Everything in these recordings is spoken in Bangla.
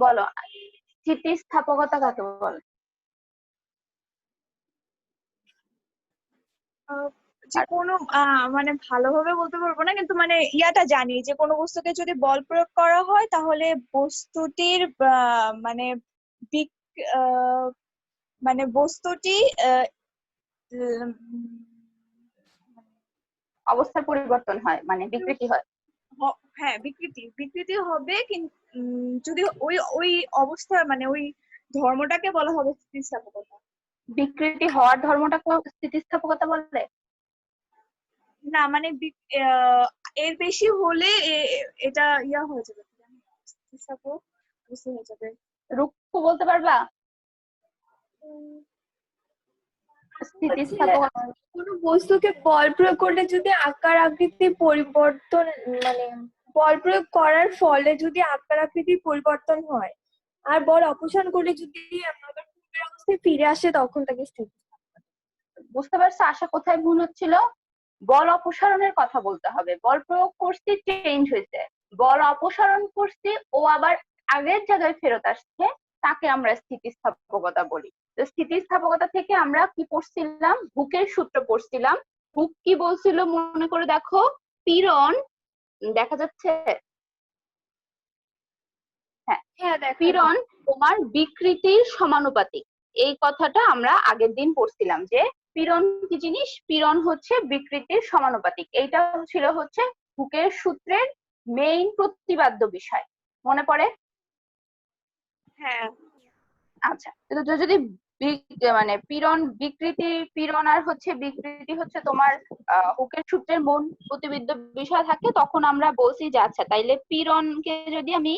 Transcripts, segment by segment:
বলো, স্থিতিস্থাপকতা কাকে বলে? যে কোনো মানে ভালোভাবে বলতে পারবো না, কিন্তু মানে ইয়াটা জানি যে কোনো বস্তুকে যদি বল প্রয়োগ করা হয় তাহলে বস্তুটির মানে আহ, মানে বস্তুটি আহ, উম, অবস্থার পরিবর্তন হয়, মানে বিকৃতি হয়। হ্যাঁ, বিকৃতি বিকৃতি হবে, কিন্তু যদি ওই ওই অবস্থা মানে ওই ধর্মটাকে বলা হবে স্থিতিস্থাপকতা। বিকৃতি হওয়ার ধর্মটাকে স্থিতিস্থাপকতা বলে? না মানে এর বেশি হলে এটা ইয়া হয়ে যাবে, স্থিতিস্থাপক বুঝতে হয়ে যাবে। রুক্ষ বলতে পারবা? স্থিতিস্থাপকতা কোনো বস্তুকে বল প্রয়োগ করলে যদি আকার আকৃতি পরিবর্তন, মানে বল প্রয়োগ করার ফলে যদি আকার আকৃতির পরিবর্তন হয়, আর বল অপসারণ করলে যদি আবার পূর্বের অবস্থায় ফিরে আসে, তখন তাকে স্থিতি। বুঝতে পারছো আশা কোথায় ভুল হচ্ছিল? বল অপসারণের কথা বলতে হবে। বল প্রয়োগ করছি, চেঞ্জ হয়েছে, বল অপসারণ করছি, ও আবার আগের জায়গায় ফেরত আসছে, তাকে আমরা স্থিতিস্থাপকতা বলি। তো স্থিতিস্থাপকতা থেকে আমরা কি পড়ছিলাম? হুকের সূত্র পড়ছিলাম। হুক কি বলছিল মনে করে দেখো, পীড়ন, দেখা যাচ্ছে? হ্যাঁ, হ্যাঁ, পীড়ন তোমার বিকৃতির সমানুপাতিক। এই কথাটা আমরা আগের দিন পড়ছিলাম যে পীড়ন কি জিনিস? পীড়ন হচ্ছে বিকৃতির সমানুপাতিক। এইটা ছিল হচ্ছে হুকের সূত্রের মেইন প্রতিপাদ্য বিষয়, মনে পড়ে? হ্যাঁ, আচ্ছা, কিন্তু যদি মানে পীড়ন বিকৃতি, পীড়ন আর হচ্ছে বিকৃতি হচ্ছে তোমার হুকের সূত্রের মূল প্রতিবিদ্য বিষয় থাকে, তখন আমরা বলছি যে আচ্ছা তাইলে পীড়নকে যদি আমি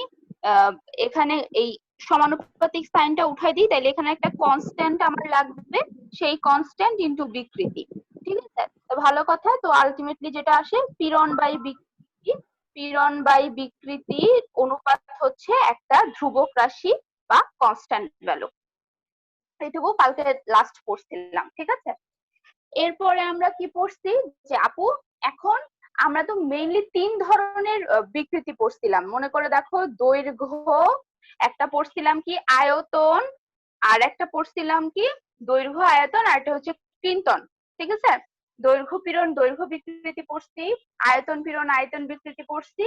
এখানে এই সমানুপাতিক সাইনটা উঠাই দিই, তাইলে এখানে একটা কনস্ট্যান্ট আমার লাগবে, সেই কনস্ট্যান্ট ইনটু বিকৃতি। ঠিক আছে, তো ভালো কথা। তো আলটিমেটলি যেটা আসে, পীড়ন বাই বিকৃতি, পীড়ন বাই বিকৃতি অনুপাত হচ্ছে একটা ধ্রুবক রাশি বা কনস্ট্যান্ট ভ্যালু। এইটুকু কালকে লাস্ট পড়ছিলাম, ঠিক আছে? এরপরে আমরা কি পড়ছি যে আপু, এখন আমরা তো মেইনলি 3 ধরনের বিকৃতি পড়ছিলাম, মনে করে দেখো। দৈর্ঘ্য একটা পড়ছিলাম, কি আয়তন, আর একটা পড়ছিলাম কি দৈর্ঘ্য আয়তন, আর একটা হচ্ছে কিন্তন। ঠিক আছে, দৈর্ঘ্য পীড়ন দৈর্ঘ্য বিকৃতি পড়ছি, আয়তন পীড়ন আয়তন বিকৃতি পড়ছি,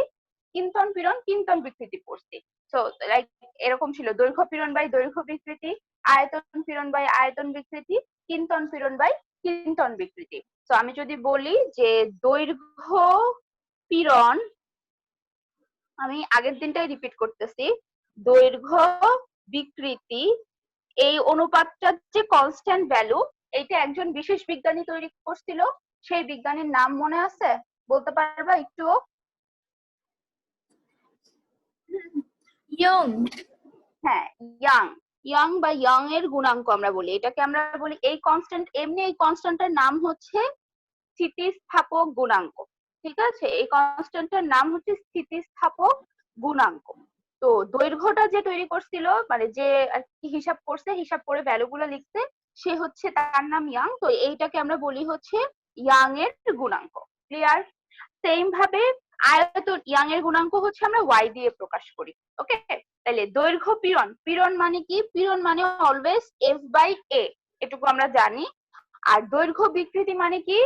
কিন্তন পীড়ন কিন্তন বিকৃতি পড়ছি। তো লাইক এরকম ছিল, দৈর্ঘ্য পীড়ন বাই দৈর্ঘ্য বিকৃতি, আয়তন পীড়ন বাই আয়তন বিকৃতি, কিন্তন পীড়ন বাই কিন্তন বিকৃতি। তো আমি যদি বলি যে দৈর্ঘ্য পীড়ন, আমি আগের দিনটাই রিপিট করতেছি, দৈর্ঘ্য বিকৃতি এই অনুপাতটা যে কনস্ট্যান্ট ভ্যালু, এইটা একজন বিশেষ বিজ্ঞানী তৈরি করছিল। সেই বিজ্ঞানীর নাম মনে আছে? বলতে পারবা একটু? ইয়ং। হ্যাঁ, ইয়াং। ইয়াং বা ইয়ং এর গুণাঙ্ক আমরা বলি, এটাকে আমরা বলি এই কনস্ট্যান্ট। এমনি এই কনস্ট্যান্টের নাম হচ্ছে স্থিতিস্থাপক গুণাঙ্ক। ঠিক আছে, এই কনস্ট্যান্টের নাম হচ্ছে স্থিতিস্থাপক গুণাঙ্ক। তো দৈর্ঘ্যটা যে তৈরি করছিল, মানে যে আর কি হিসাব করছে, হিসাব করে ভ্যালু গুলো লিখছে, সে হচ্ছে, তার নাম ইয়াং। তো এইটাকে আমরা বলি হচ্ছে ইয়াং এর গুণাঙ্ক। ক্লিয়ার? সেম ভাবে আয়তন, ইয়াং এর গুণাঙ্ক হচ্ছে আমরা ওয়াই দিয়ে প্রকাশ করি। ওকে, তাহলে দৈর্ঘ্য পীড়ন, পীড়ন মানে কি? পীড়ন মানে অলওয়েজ এফ বাই এ, এটুকু আমরা জানি। আর দৈর্ঘ্য বিকৃতি মানে কি?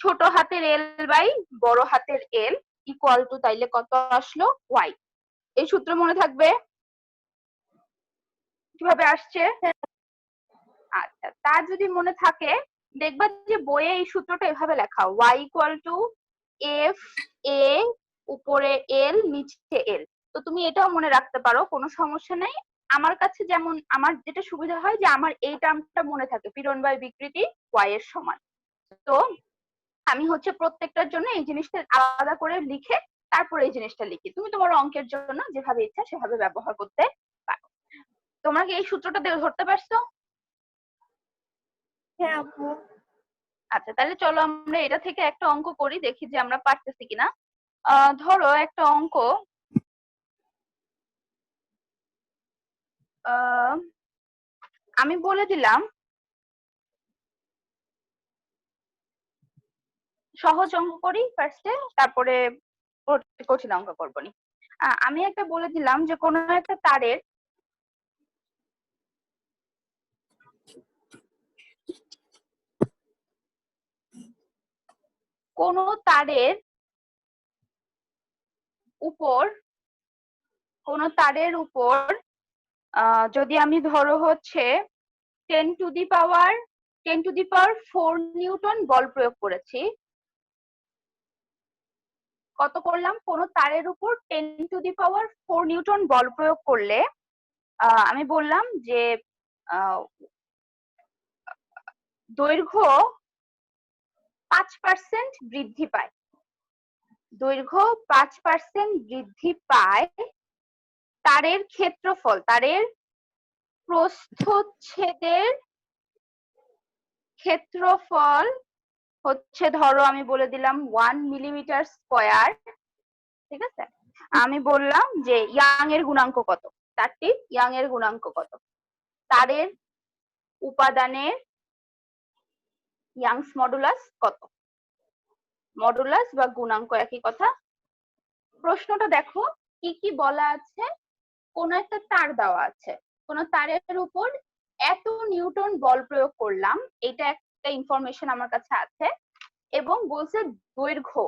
ছোট হাতের এল বাই বড় হাতের এল ইকুয়াল টু, তাইলে কত আসলো? ওয়াই। এই সূত্র মনে থাকবে কিভাবে আসছে? আচ্ছা, তা যদি মনে থাকে, দেখবা যে বইয়ে এই সূত্রটা এভাবে লেখা, Y equal to F A উপরে এল নিচে এল। তো তুমি এটাও মনে রাখতে পারো, কোনো সমস্যা নাই। আমার কাছে যেমন, আমার যেটা সুবিধা হয় যে আমার এই টার্মটা মনে থাকে, পীড়ন বাই বিকৃতি ওয়াই এর সমান। তো আমি হচ্ছে প্রত্যেকটার জন্য এই জিনিসটা আলাদা করে লিখে তারপরে এই জিনিসটা লিখি। তুমি তোমার অঙ্কের জন্য যেভাবে ইচ্ছা সেভাবে ব্যবহার করতে পারো। তোমরা কি এই সূত্রটা ধরতে পারছো? হ্যাঁ আপু। আচ্ছা, তাহলে চলো আমরা এটা থেকে একটা অঙ্ক করি, দেখি যে আমরা পারতেছি কিনা। ধরো একটা অঙ্ক, আমি বলে দিলাম সহজ অঙ্ক করি ফার্স্টে, তারপরে কঠিন অঙ্ক করবো নি। আমি একটা বলে দিলাম যে কোনো একটা তারের কোনো তারের উপর যদি আমি ধরো হচ্ছে 10⁴ নিউটন বল প্রয়োগ করেছি, কত করলাম? কোনো তারের উপর 10⁴ নিউটন বল প্রয়োগ করলে আমি বললাম যে দৈর্ঘ্য 5% বৃদ্ধি পায়। দৈর্ঘ্য 5% বৃদ্ধি পায়। তারের ক্ষেত্রফল, তারের প্রস্থচ্ছেদের ক্ষেত্রফল হচ্ছে ধরো আমি বলে দিলাম 1 মিলিমিটার স্কয়ার। ঠিক আছে, আমি বললাম যে ইয়াং এর গুণাঙ্ক কত, তারটির ইয়াং এর গুণাঙ্ক কত, তারের উপাদানের ইয়াংস মডুলাস কত। মডুলাস বা গুণাঙ্ক একই কথা। প্রশ্নটা দেখো কি কি বলা আছে। কোন একটা তার দেওয়া আছে, কোন তারের উপর এত নিউটন বল প্রয়োগ করলাম, এটা একটা ইনফরমেশন আমার কাছে আছে, এবং বলছে দৈর্ঘ্য।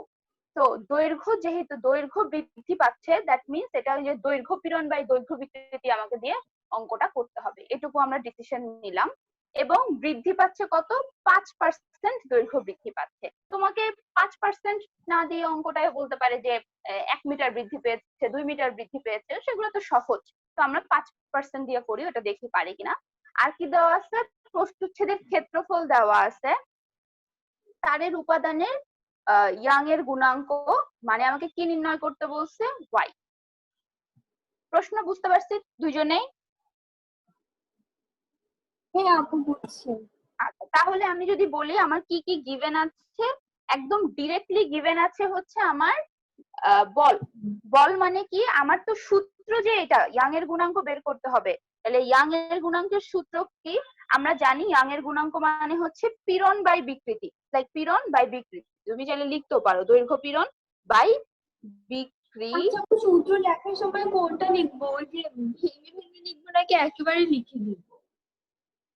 তো দৈর্ঘ্য, যেহেতু দৈর্ঘ্য বৃদ্ধি পাচ্ছে, দ্যাট মিনস এটা যে দৈর্ঘ্য পীড়ন বাই দৈর্ঘ্য বিকৃতি আমাকে দিয়ে অঙ্কটা করতে হবে, এটুকু আমরা ডিসিশন নিলাম। এবং বৃদ্ধি পাচ্ছে কত? 5% দৈর্ঘ্য বৃদ্ধি পাচ্ছে। তোমাকে 5% না দিয়ে অঙ্কটাই বলতে পারে যে 1 মিটার বৃদ্ধি পেয়েছে, 2 মিটার বৃদ্ধি পেয়েছে, সেগুলো তো সহজ। তো আমরা 5% দিয়ে করি, ওটা দেখি পারি কিনা। আর কি দেওয়া আছে? প্রস্থচ্ছেদের ক্ষেত্রফল দেওয়া আছে, তারের উপাদানের ইয়াং এর গুণাঙ্ক, মানে আমাকে কি নির্ণয় করতে বলছে? ওয়াই। প্রশ্ন বুঝতে পারছি দুইজনেই? হ্যাঁ আপু বুঝছি। আচ্ছা, তাহলে আমি যদি বলি আমার কি কি গিভেন আছে, একদম ডিরেক্টলি গিভেন আছে হচ্ছে আমার বল। বল মানে কি? আমার তো সূত্র যে এটা ইয়াং এর গুণাঙ্ক বের করতে হবে। তাহলে ইয়াং এর গুণাঙ্কের সূত্র কি? আমরা জানি ইয়াং এর গুণাঙ্ক মানে হচ্ছে পীড়ন বাই বিকৃতি, লাইক পীড়ন বাই বিকৃতি। তুমি চাইলে লিখতেও পারো দৈর্ঘ্য পীড়ন বাই বিকৃতি। আচ্ছা আপু, সূত্র লেখার সময় কোনটা লিখবো? ওই যে ভেঙে ভেঙে লিখবো নাকি একেবারে লিখে লিখবো?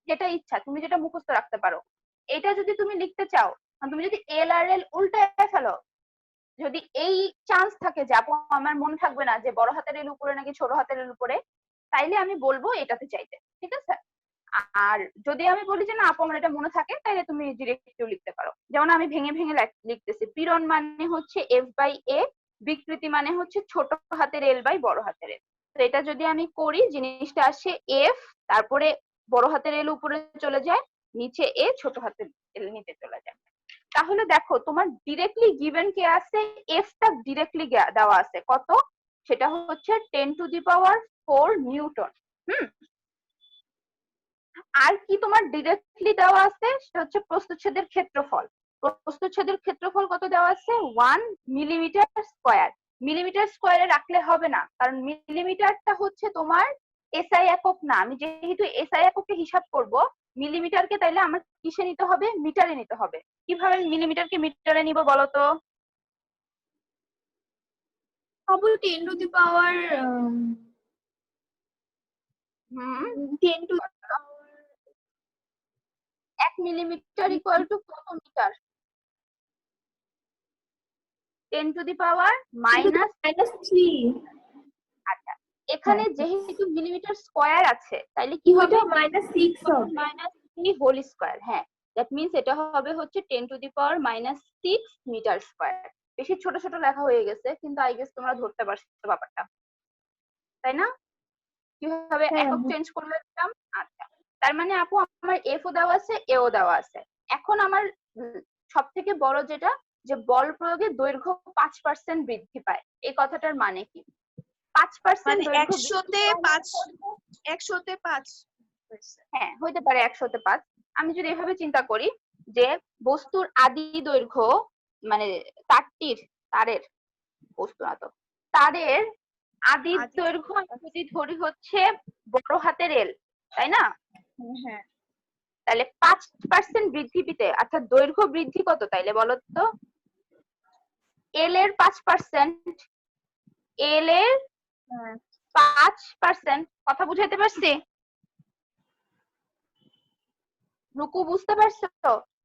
যেটা ইচ্ছা, তুমি যেটা মুখস্থ রাখতে পারো। এটা যদি তুমি লিখতে চাও, তুমি যদি এল আর এল উল্টায় ফেলো, যদি এই চান্স থাকে যে আপু আমার মনে থাকবে না যে বড় হাতের এল উপরে নাকি ছোট হাতের এল উপরে, তাইলে আমি বলবো এটাতে চাইতে। ঠিক আছে? আর যদি আমি বলি যে না আপু আমার এটা মনে থাকে, তাইলে তুমি ডিরেক্টলি লিখতে পারো। যেমন আমি ভেঙে ভেঙে লিখতেছি, পীড়ন মানে হচ্ছে এফ বাই এ, বিকৃতি মানে হচ্ছে ছোট হাতের এল বাই বড় হাতের এল। তো এটা যদি আমি করি, জিনিসটা আসে এফ, তারপরে বড় হাতের এল উপরে চলে যায়, নিচে এ, ছোট হাতের এল নিচে চলে যায়। তাহলে দেখো তোমার ডিরেক্টলি গিভেন কে আছে? এফ টা ডিরেক্টলি দেওয়া আছে, কত? সেটা হচ্ছে 10⁴ নিউটন। আর কি তোমার ডিরেক্টলি দেওয়া আছে? সেটা হচ্ছে প্রস্থচ্ছেদের ক্ষেত্রফল। প্রস্থচ্ছেদের ক্ষেত্রফল কত দেওয়া আছে? 1 মিলিমিটার স্কয়ার। মিলিমিটার স্কয়ারে রাখলে হবে না, কারণ মিলিমিটারটা হচ্ছে তোমার এসআই একক না। আমি যেহেতু এসআই এককে হিসাব করব মিলিমিটারকে, তাইলে আমার কিসে নিতে হবে? মিটারে নিতে হবে। কিভাবে মিলিমিটারকে মিটারে নিব বলো তো? আপু 10⁻, 1 মিলিমিটার ইকুয়াল টু কত মিটার? 10⁻⁻3। আচ্ছা, এখানে যেহেতু মিলিমিটার স্কয়ার আছে, তাইলে কি হবে? -6 হবে। -3 হোল স্কয়ার। হ্যাঁ, দ্যাট মিন্স এটা হবে হচ্ছে 10⁻⁻6 মিটার স্কয়ার। বেশি ছোট ছোট লেখা হয়ে গেছে, কিন্তু আই গেস তোমরা ধরতে পারছো ব্যাপারটা, তাই না? কিভাবে একক চেঞ্জ করলে দিতাম। আচ্ছা, তার মানে আপু আমার এফ ও দেওয়া আছে, এ ও দেওয়া আছে। এখন আমার সব থেকে বড় যেটা, যে বল প্রয়োগে দৈর্ঘ্য 5% বৃদ্ধি পায়, এই কথাটার মানে কি? 5% মানে দৈর্ঘ্য 100-তে 5। হ্যাঁ, হইতে পারে 100-তে 5। আমি যদি এভাবে চিন্তা করি যে বস্তুর আদি দৈর্ঘ্য, মানে তারের, বস্তু না তো, তারের আদি দৈর্ঘ্য যদি ধরি হচ্ছে বড় হাতের এল, তাই না? হ্যাঁ, তাহলে 5% বৃদ্ধি পেতে, আচ্ছা দৈর্ঘ্য বৃদ্ধি কত তাইলে বলো তো? এল এর 5%, এল এর 5%। কথা বুঝাইতে পারছি? রুকু বুঝতে পারছো?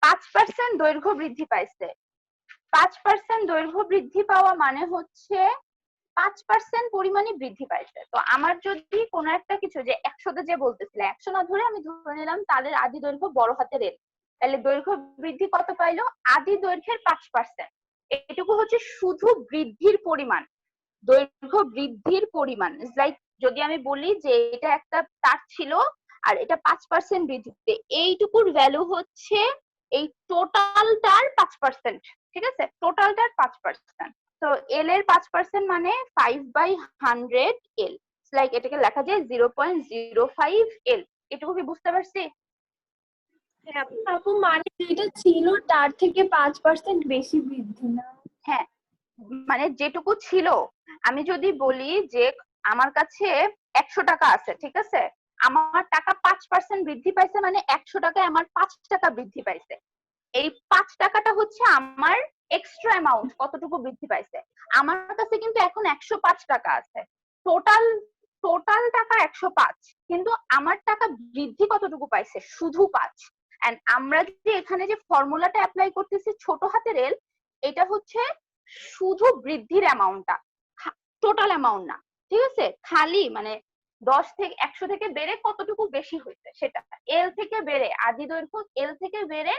5% দৈর্ঘ্য বৃদ্ধি পাইছে। 5% দৈর্ঘ্য বৃদ্ধি পাওয়া মানে হচ্ছে 5% পরিমাণে বৃদ্ধি পাইছে। তো আমার যদি কোনো একটা কিছু যে 100তে যে বলতেছিল 100 না ধরে আমি ধরে নিলাম তাদের আদি দৈর্ঘ্য বড় হাতের এল, তাহলে দৈর্ঘ্য বৃদ্ধি কত পাইলো? আদি দৈর্ঘ্যের 5%। এটুকু হচ্ছে শুধু বৃদ্ধির পরিমাণ, দৈর্ঘ্য বৃদ্ধির পরিমাণ। লাইক যদি আমি বলি যে এটা একটা তার ছিল আর এটা 5% বৃদ্ধিতে, এইটুকুর ভ্যালু হচ্ছে এই টোটালটার 5%। ঠিক আছে, টোটালটার 5%। তো এল এর 5% মানে 5/100 এল। লাইক এটাকে লেখা যায় 0.05 এল। এটুকু কি বুঝতে পারছি? হ্যাঁ আপু, মানে যেটা ছিল তার থেকে 5% বেশি বৃদ্ধি না? হ্যাঁ, মানে যেটুকু ছিল, আমি যদি বলি যে আমার কাছে 100 টাকা আছে, ঠিক আছে, আমার টাকা 5% বৃদ্ধি পাইছে, মানে 100 টাকায় আমার 5 টাকা বৃদ্ধি পাইছে। এই 5 টাকাটা হচ্ছে আমার এক্সট্রা অ্যামাউন্ট, কতটুকু বৃদ্ধি পাইছে। আমার কাছে কিন্তু এখন 105 টাকা আছে, টোটাল টোটাল টাকা 105, কিন্তু আমার টাকা বৃদ্ধি কতটুকু পাইছে? শুধু 5। এন্ড আমরা যে এখানে যে ফর্মুলাটা অ্যাপ্লাই করতেছি ছোট হাতের এল, এটা হচ্ছে শুধু বৃদ্ধির অ্যামাউন্টটা, টোটাল অ্যামাউন্ট না। ঠিক আছে, খালি মানে 10 থেকে 100 থেকে বেড়ে কতটুকু বেশি হয়েছে সেটা, এল থেকে বেড়ে আদি দৈর্ঘ্য এল থেকে বেড়ে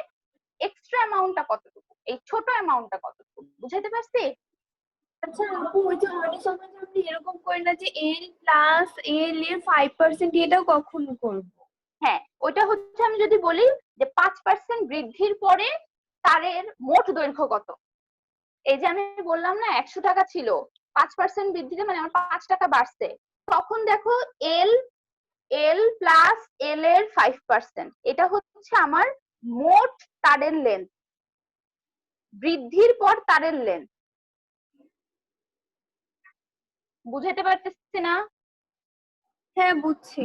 এক্সট্রা অ্যামাউন্টটা কতটুকু, এই ছোট অ্যামাউন্টটা কতটুকু, বুঝাইতে পারছি? আচ্ছা আপু, ওই যে অনেক সময় যে আমরা এরকম করি না যে এল প্লাস এল এর 5%, এটাও কখন করবো? হ্যাঁ, ওইটা হচ্ছে আমি যদি বলি যে 5% বৃদ্ধির পরে তারের মোট দৈর্ঘ্য কত। এই যে আমি বললাম না 100 টাকা ছিল, 5% বৃদ্ধিতে মানে আমার 5 টাকা বাড়ছে, তখন দেখো এল এল প্লাস এল এর 5%, এটা হচ্ছে আমার মোট তারের লেন্থ, বৃদ্ধির পর তারের লেন্থ। বুঝাতে পারতেছি না? হ্যাঁ বুঝছি।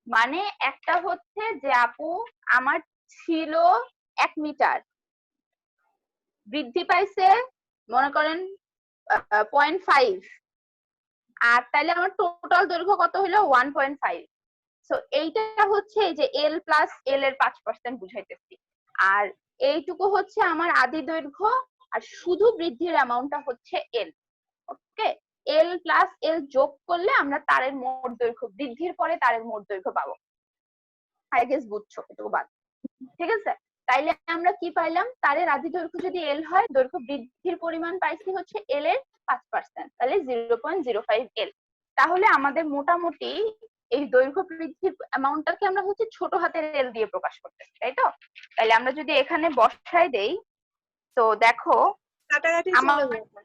মানে একটা হচ্ছে যে আপু আমার ছিল 1 মিটার, বৃদ্ধি পাইছে মনে করেন 0.5, আর তাইলে আমার টোটাল দৈর্ঘ্য কত হলো? 1.5। সো এইটা হচ্ছে যে এল প্লাস এল এর 5% বুঝাইতেছি। আর এইটুকু হচ্ছে আমার আদি দৈর্ঘ্য, আর শুধু বৃদ্ধির অ্যামাউন্টটা হচ্ছে এল। ওকে, এল প্লাস এল যোগ করলে আমরা তারের মোট দৈর্ঘ্য, বৃদ্ধির পরে তারের মোট দৈর্ঘ্য পাবো। আই গেস বুঝছো এটুকু বাদ। ঠিক আছে, তাইলে আমরা কি পাইলাম? তারের আদি দৈর্ঘ্য যদি এল হয়, দৈর্ঘ্য বৃদ্ধির পরিমাণ পাইছি হচ্ছে এল এর 5%, তাহলে 0.05 এল। তাহলে আমাদের মোটামুটি এই দৈর্ঘ্য বৃদ্ধির অ্যামাউন্টটাকে আমরা হচ্ছে ছোট হাতের এল দিয়ে প্রকাশ করতেছি, তাই তো? তাহলে আমরা যদি এখানে বসাই দেই, তো দেখো কাটাকাটি আমার, চলে যাবে।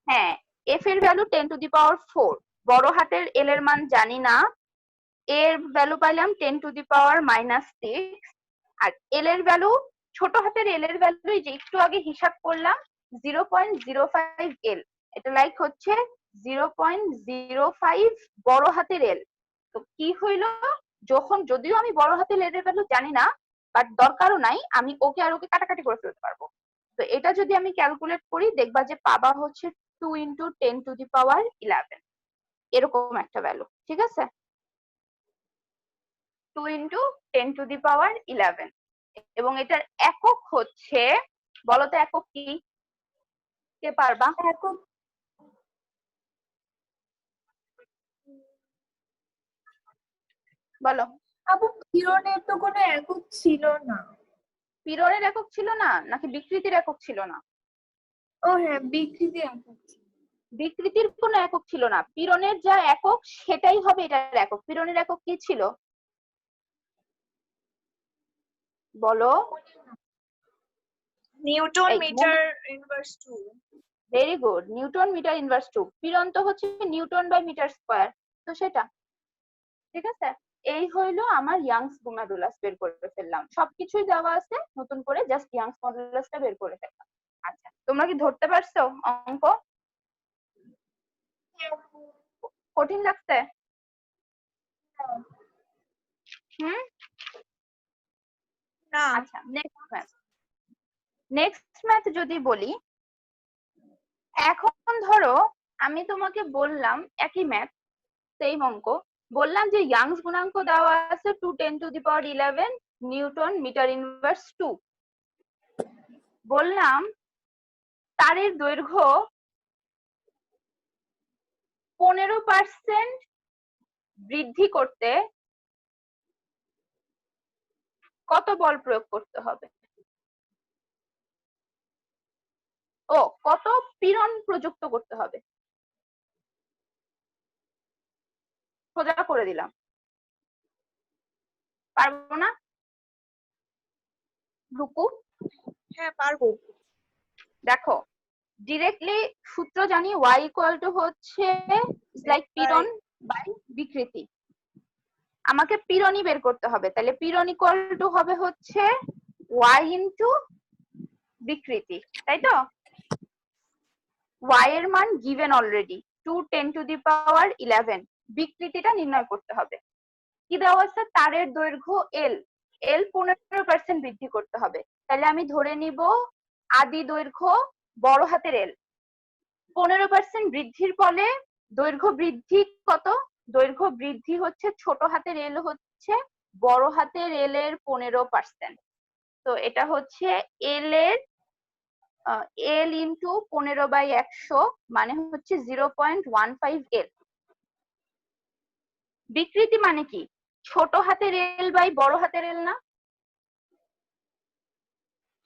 হ্যাঁ, এফ এর ভ্যালু 10⁴, বড় হাতের এল এর মান জানি না, এর ভ্যালু পাইলাম 10⁻⁻6, আর এল এর ভ্যালু, ছোট হাতের এল এর ভ্যালু যে একটু আগে হিসাব করলাম 0.05 এল, এটা লাইক হচ্ছে 0.05 বড় হাতের এল। তো কি হইলো, যদিও আমি বড় হাতের এল এর ভ্যালু জানি না, বাট দরকারও নাই, আমি ওকে আর ওকে কাটাকাটি করে ফেলতে পারবো। তো এটা যদি আমি ক্যালকুলেট করি, দেখবা যে পাবা হচ্ছে 2 × 10⁻11, এরকম একটা ভ্যালু। ঠিক আছে, 2 × 10⁻11, এবং এটার একক হচ্ছে, বলতো একক কি, কে পারবা? একক? বলো। আপু কিরণের তো কোনো একক ছিল না। পীড়নের একক ছিল না, নাকি বিকৃতির একক ছিল না? ও হ্যাঁ, বিকৃতি একক ছিল। বিকৃতির কোনো একক ছিল না, পীড়নের যা একক সেটাই হবে এটার একক। পীড়নের একক কি ছিল বলো? নিউটন এই metre inverse 2। Very good, newton metre inverse 2। পীড়ন তো হচ্ছে নিউটন বাই মিটার স্কয়ার, তো সেটা। ঠিক আছে, এই হইলো আমার ইয়াংস মডুলাস, বের করে ফেললাম। সবকিছুই দেওয়া আছে, নতুন করে জাস্ট ইয়াংস মডুলাসটা বের করে ফেললাম। আচ্ছা, তোমরা কি ধরতে পারছো অঙ্ক? কঠিন লাগছে? হুম, না, আচ্ছা, নেক্সট ম্যাথ যদি বলি, এখন ধরো আমি তোমাকে বললাম একই ম্যাথ, সেম অঙ্ক, বললাম যে ইয়াংস গুণাঙ্ক দেওয়া আছে 2×10⁻11 নিউটন মিটার ইনভার্স 2। বললাম তারের দৈর্ঘ্য 15% বৃদ্ধি করতে কত বল প্রয়োগ করতে হবে? ও, কত পীড়ন প্রযুক্ত করতে হবে? সোজা করে দিলাম। পারবো না? রুকু, হ্যাঁ পারবো। দেখো ডিরেক্টলি সূত্র জানি y ইকুয়াল টু হচ্ছে লাইক পীড়ন বাই বিকৃতি। আমাকে পীড়নই বের করতে হবে, তাহলে পীড়ন ইকুয়াল টু হবে হচ্ছে y ইনটু বিকৃতি, তাই তো? y এর মান গিভেন অলরেডি 2 10⁻11। বিকৃতিটা নির্ণয় করতে হবে। কি দেওয়া আছে? তারের দৈর্ঘ্য l, l 15% বৃদ্ধি করতে হবে। তাহলে আমি ধরে নিব আদি দৈর্ঘ্য বড় হাতের l, 15% বৃদ্ধির ফলে দৈর্ঘ্য বৃদ্ধি কত? দৈর্ঘ্য বৃদ্ধি হচ্ছে ছোট হাতের l হচ্ছে বড় হাতের l এর 15%। তো এটা হচ্ছে l এর l ইন্টু 15/100 মানে হচ্ছে 0.15 l। বিকৃতি মানে কি? ছোট হাতের l বাই বড় হাতের l না?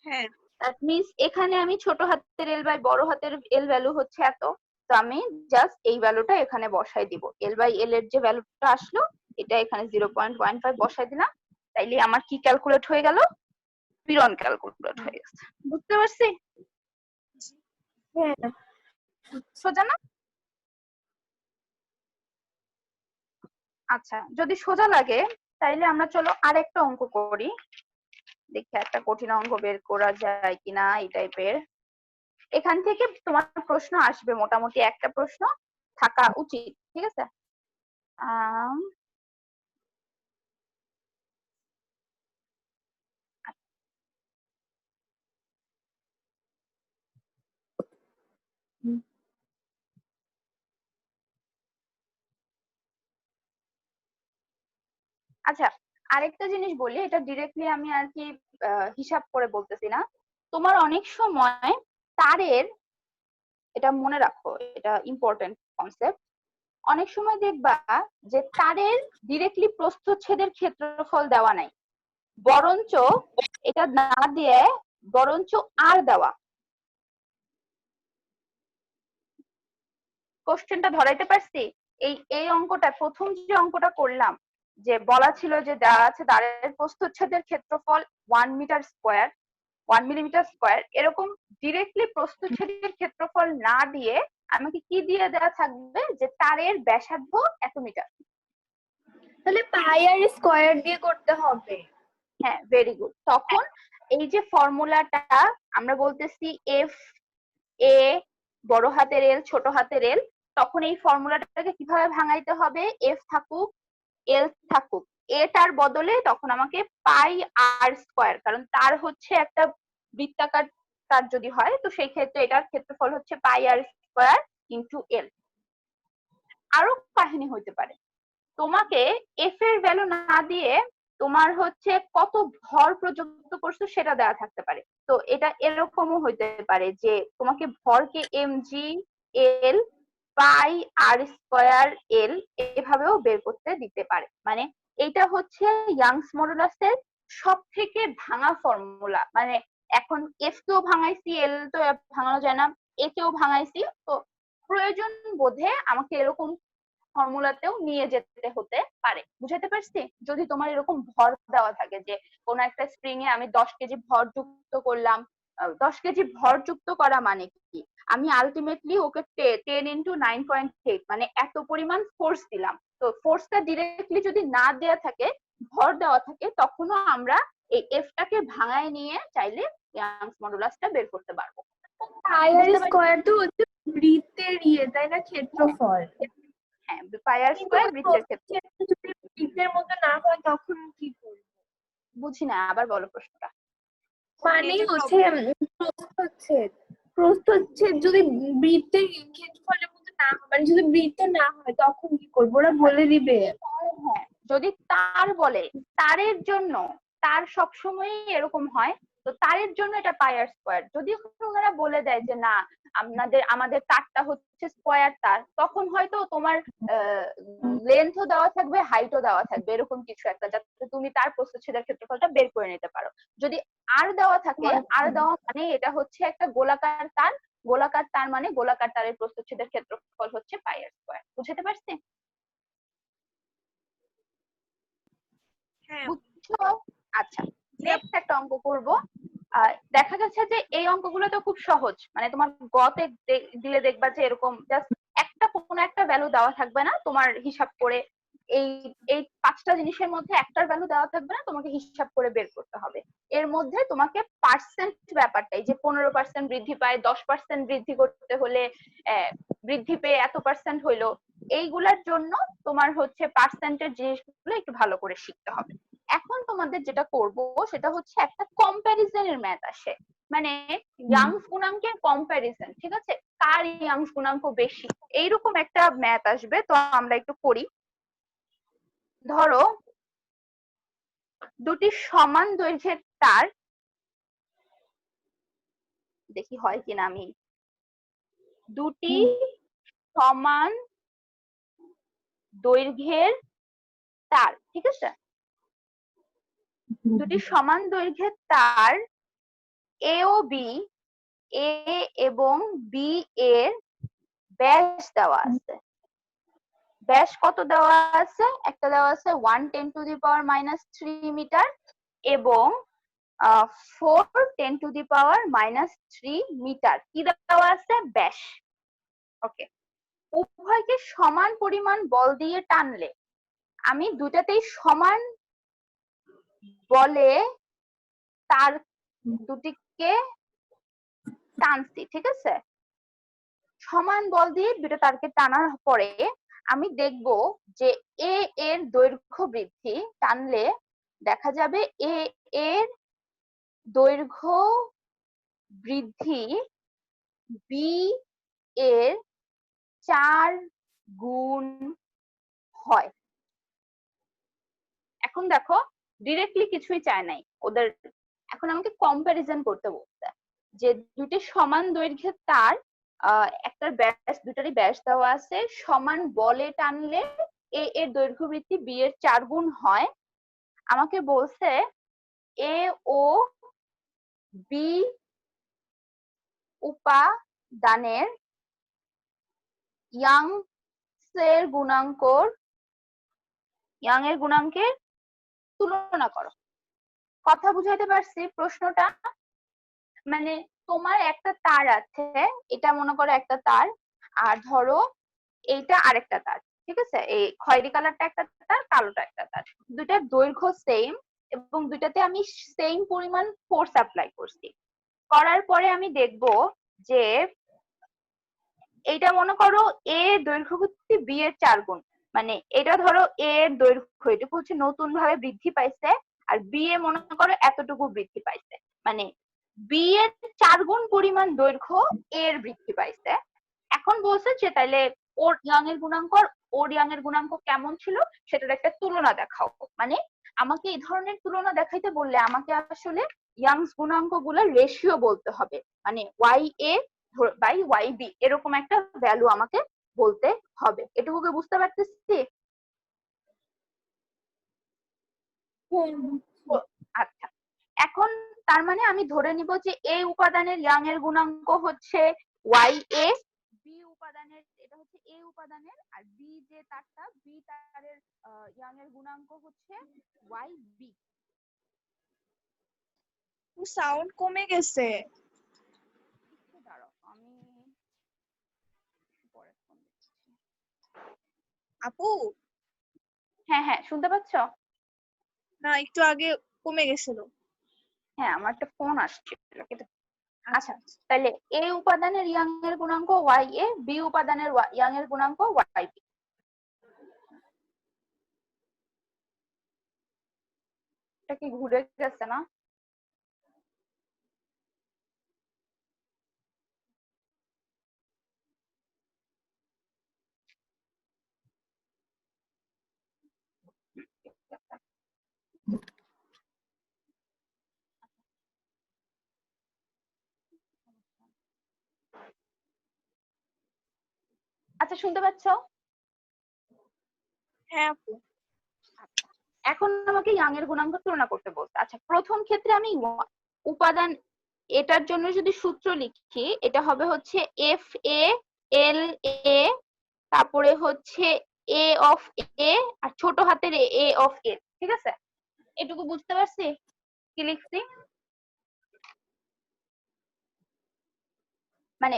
হ্যাঁ দ্যাট মিন্স এখানে আমি ছোট হাতের l বাই বড় হাতের l ভ্যালু হচ্ছে এত, তো আমি জাস্ট এই ভ্যালুটা এখানে বসাই দিব। l বাই l এর যে ভ্যালুটা আসলো এটা এখানে 0.15 বসাই দিলাম, তাইলে আমার কি ক্যালকুলেট হয়ে গেল? পীড়ন ক্যালকুলেট হয়ে গেছে। বুঝতে পারছি? হ্যাঁ সোজা না? আচ্ছা, যদি সোজা লাগে তাইলে আমরা চলো আরেকটা অঙ্ক করি, দেখি একটা কঠিন অঙ্ক বের করা যায় কিনা এই টাইপের। এখান থেকে তোমার প্রশ্ন আসবে, মোটামুটি একটা প্রশ্ন থাকা উচিত, ঠিক আছে? আচ্ছা, আরেকটা জিনিস বলি, এটা ডিরেক্টলি আমি আর কি হিসাব করে বলতেছি না। তোমার অনেক সময় তারের, এটা মনে রাখো, এটা ইম্পর্টেন্ট কনসেপ্ট, অনেক সময় দেখবা যে তারের ডিরেক্টলি প্রস্থচ্ছেদের ক্ষেত্রফল দেওয়া নাই, বরঞ্চ এটা না দিয়ে বরঞ্চ আর দেওয়া। কোশ্চেনটা ধরাইতে পারছি? এই অঙ্কটা, প্রথম যে অঙ্কটা করলাম, যে বলা ছিল যে দেওয়া আছে তারের প্রস্থচ্ছেদের ক্ষেত্রফল 1 মিটার স্কোয়ার, 1 মিলিমিটার স্কোয়ার, এরকম ডিরেক্টলি প্রস্থচ্ছেদের ক্ষেত্রফল না দিয়ে আমাকে কি দিয়ে দেওয়া থাকবে? যে তারের ব্যাসার্ধ এত মিটার। তাহলে পাই আর স্কয়ার দিয়ে করতে হবে। হ্যাঁ, ভেরি গুড। তখন এই যে ফর্মুলাটা আমরা বলতেছি এফ এ বড় হাতের এল ছোট হাতের এল, তখন এই ফর্মুলাটাকে কিভাবে ভাঙাইতে হবে? এফ থাকুক এল থাকুক, এটার বদলে তখন আমাকে পাই আর স্কোয়ার, কারণ তার হচ্ছে একটা বৃত্তাকার তার যদি হয় তো সেই ক্ষেত্রে এটার ক্ষেত্রফল হচ্ছে পাই আর স্কোয়ার ইন্টু এল। আরো কাহিনী হইতে পারে, তোমাকে এফ এর ভ্যালু না দিয়ে তোমার হচ্ছে কত ভর প্রযুক্ত করছো সেটা দেওয়া থাকতে পারে। তো এটা এরকমও হইতে পারে যে তোমাকে ভরকে mg এল পাই আর স্কয়ার এল এভাবেও বের করতে দিতে পারে। মানে এটা হচ্ছে ইয়াংস মডুলাসের সব থেকে ভাঙা ফর্মুলা। মানে এখন এফ কেও ভাঙাইছি, এল তো ভাঙানো যায় না, এ কেও ভাঙাইছি, তো প্রয়োজন বোধে আমাকে এরকম ফর্মুলাতেও নিয়ে যেতে হতে পারে। বুঝাতে পারছি? যদি তোমার এরকম ভর দেওয়া থাকে যে কোন একটা স্প্রিং এ আমি 10 কেজি ভর যুক্ত করলাম, 10 কেজি ভর যুক্ত করা মানে কি? আমি আলটিমেটলি ওকে 10 ইন্টু 9.8 মানে এত পরিমাণ ফোর্স দিলাম। তো ফোর্সটা ডিরেক্টলি যদি না দেওয়া থাকে, ভর দেওয়া থাকে, তখনও আমরা এই এফটাকে ভাঙায় নিয়ে চাইলে ইয়াংস মডুলাসটা বের করতে পারবো। পাই আর স্কয়ার তো হচ্ছে বৃত্তের তাই না, ক্ষেত্রফল। হ্যাঁ, পাই আর স্কয়ার বৃত্তের ক্ষেত্রে। যদি বৃত্তের মতো না হয় তখন কি করব? বুঝি না, আবার বলো প্রশ্নটা। মানে হচ্ছে প্রস্থচ্ছেদ যদি বৃত্তের ক্ষেত্রফলের মতো না হয়, মানে যদি বৃত্ত না হয় তখন কি করবো? ওরা বলে দিবে। হ্যাঁ, যদি তার বলে, তারের জন্য তার সবসময় এরকম হয় তো তারের জন্য এটা পাই আর স্কোয়ার। যদি ওনারা বলে দেয় যে না আমাদের তারটা হচ্ছে স্কোয়ার তার, তখন হয়তো তোমার লেন্থও দেওয়া থাকবে, হাইটও দেওয়া থাকবে, এরকম কিছু একটা, যাতে তুমি তার প্রস্থচ্ছেদের ক্ষেত্রফলটা বের করে নিতে পারো। যদি আর দেওয়া থাকে, আর দেওয়া মানে এটা হচ্ছে একটা গোলাকার তার, গোলাকার তার মানে গোলাকার তারের প্রস্থচ্ছেদের ক্ষেত্রফল হচ্ছে পাই আর স্কোয়ার। বুঝতে পারছি? হ্যাঁ। বুঝছো? আচ্ছা, নেক্সট একটা অঙ্ক করব। দেখা যাচ্ছে যে এই অঙ্কগুলো তো খুব সহজ, মানে তোমার গতে দিলে দেখবা যে এরকম জাস্ট একটা কোনো একটা ভ্যালু দেওয়া থাকবে না, তোমার হিসাব করে এই এই পাঁচটা জিনিসের মধ্যে একটার ভ্যালু দেওয়া থাকবে না, তোমাকে হিসাব করে বের করতে হবে। এর মধ্যে তোমাকে পার্সেন্ট ব্যাপারটাই, যে 15% বৃদ্ধি পায়, 10% বৃদ্ধি করতে হলে বৃদ্ধি পেয়ে এত পার্সেন্ট হইলো, এইগুলার জন্য তোমার হচ্ছে পার্সেন্টের জিনিসগুলো একটু ভালো করে শিখতে হবে। এখন তোমাদের যেটা করব সেটা হচ্ছে একটা কম্প্যারিজনের ম্যাথ আসে, মানে ইয়াংস গুণাঙ্কের কম্প্যারিজন, ঠিক আছে, কার ইয়াংস গুণাঙ্ক বেশি, এইরকম একটা ম্যাথ আসবে। তো আমরা একটু করি। ধরো দুটি সমান দৈর্ঘ্যের তার, দেখি হয় কিনা, আমি দুটি সমান দৈর্ঘ্যের তার, ঠিক আছে, দুটি সমান দৈর্ঘ্যের তার এ ও বি, এ এবং বি এর ব্যাস দেওয়া আছে। ব্যাস কত দেওয়া আছে? একটা দেওয়া আছে 1 × 10⁻³ মিটার এবং 4 × 10⁻³ মিটার। কি দেওয়া আছে? ব্যাস। ওকে, উভয়কে সমান পরিমাণ বল দিয়ে টানলে, আমি দুটাতেই সমান বলে তার দুটিকে টানছি, ঠিক আছে, সমান বল দিয়ে দুটো তারকে টানার পরে আমি দেখব যে এ এর দৈর্ঘ্য বৃদ্ধি টানলে দেখা যাবে এ এর দৈর্ঘ্য বৃদ্ধি বি এর 4 গুণ হয়। এখন দেখো ডিরেক্টলি কিছুই চায় নাই ওদের, এখন আমাকে কম্প্যারিজন করতে বলছে যে দুটি সমান দৈর্ঘ্যের তার, একটার ব্যাস, দুটারই ব্যাস দেওয়া আছে, সমান বলে টানলে এ এর দৈর্ঘ্য বৃদ্ধি বি এর 4 গুণ হয়। আমাকে বলছে এ ও বি উপাদানের ইয়াং এর গুণাঙ্কের তুলনা করো। কথা বুঝাইতে পারছি প্রশ্নটা? মানে তোমার একটা তার আছে, এটা মনে করো একটা তার, আর ধরো এইটা আরেকটা তার, ঠিক আছে, এই খয়েরি কালারটা একটা তার, কালোটা একটা তার, দুইটার দৈর্ঘ্য সেম এবং দুইটাতে আমি সেম পরিমাণ ফোর্স অ্যাপ্লাই করছি। করার পরে আমি দেখব যে এইটা মনে করো এ দৈর্ঘ্য হচ্ছে বি এর 4 গুণ, মানে এটা ধরো এ এর দৈর্ঘ্য এটুকু হচ্ছে নতুন ভাবে বৃদ্ধি পাইছে, আর বি এ মনে করো এতটুকু বৃদ্ধি পাইছে, মানে বি এর 4 গুণ পরিমাণ দৈর্ঘ্য এর বৃদ্ধি পাইছে। এখন বলছে যে তাইলে ওর ইয়াং এর গুণাঙ্ক আর ওর ইয়াং এর গুণাঙ্ক কেমন ছিল সেটার একটা তুলনা দেখাও। মানে আমাকে এই ধরনের তুলনা দেখাইতে বললে আমাকে আসলে ইয়াংস গুণাঙ্ক গুলোর রেশিও বলতে হবে, মানে Y A by Y B এরকম একটা ভ্যালু আমাকে বলতে হবে। এটুকুকে বুঝতে পারতেছি? আচ্ছা, এখন তার মানে আমি ধরে নিব যে এ উপাদানের ইয়াং এর গুণাঙ্ক হচ্ছে ওয়াই এ, বি উপাদানের এটা হচ্ছে এ উপাদানের, আর বি যে তারটা বি তারের ইয়াং এর গুণাঙ্ক হচ্ছে ওয়াই বি। সাউন্ড কমে গেছে। একটু দাঁড়াও, আমি পরে ফোন দিচ্ছি। আপু, হ্যাঁ হ্যাঁ, শুনতে পাচ্ছ? না একটু আগে কমে গেছিল। হ্যাঁ, আমার একটা ফোন আসছিল কিন্তু। আচ্ছা। আচ্ছা, তাহলে এ উপাদানের ইয়াং এর গুণাঙ্ক ওয়াই এ, বি উপাদানের ইয়াং এর গুণাঙ্ক ওয়াই বি। এটা কি ঘুরে গেছে না? আচ্ছা শুনতে পাচ্ছ? হ্যাঁ আপু। এখন আমাকে ইয়াং এর গুণাঙ্ক তুলনা করতে বলছে। আচ্ছা প্রথম ক্ষেত্রে আমি উপাদান এটার জন্য যদি সূত্র লিখি, এটা হবে হচ্ছে এফ এ এল এ, তারপরে হচ্ছে এ অফ এ আর ছোট হাতের এ অফ এ। ঠিক আছে, এটুকু বুঝতে পারছি কি লিখছি? মানে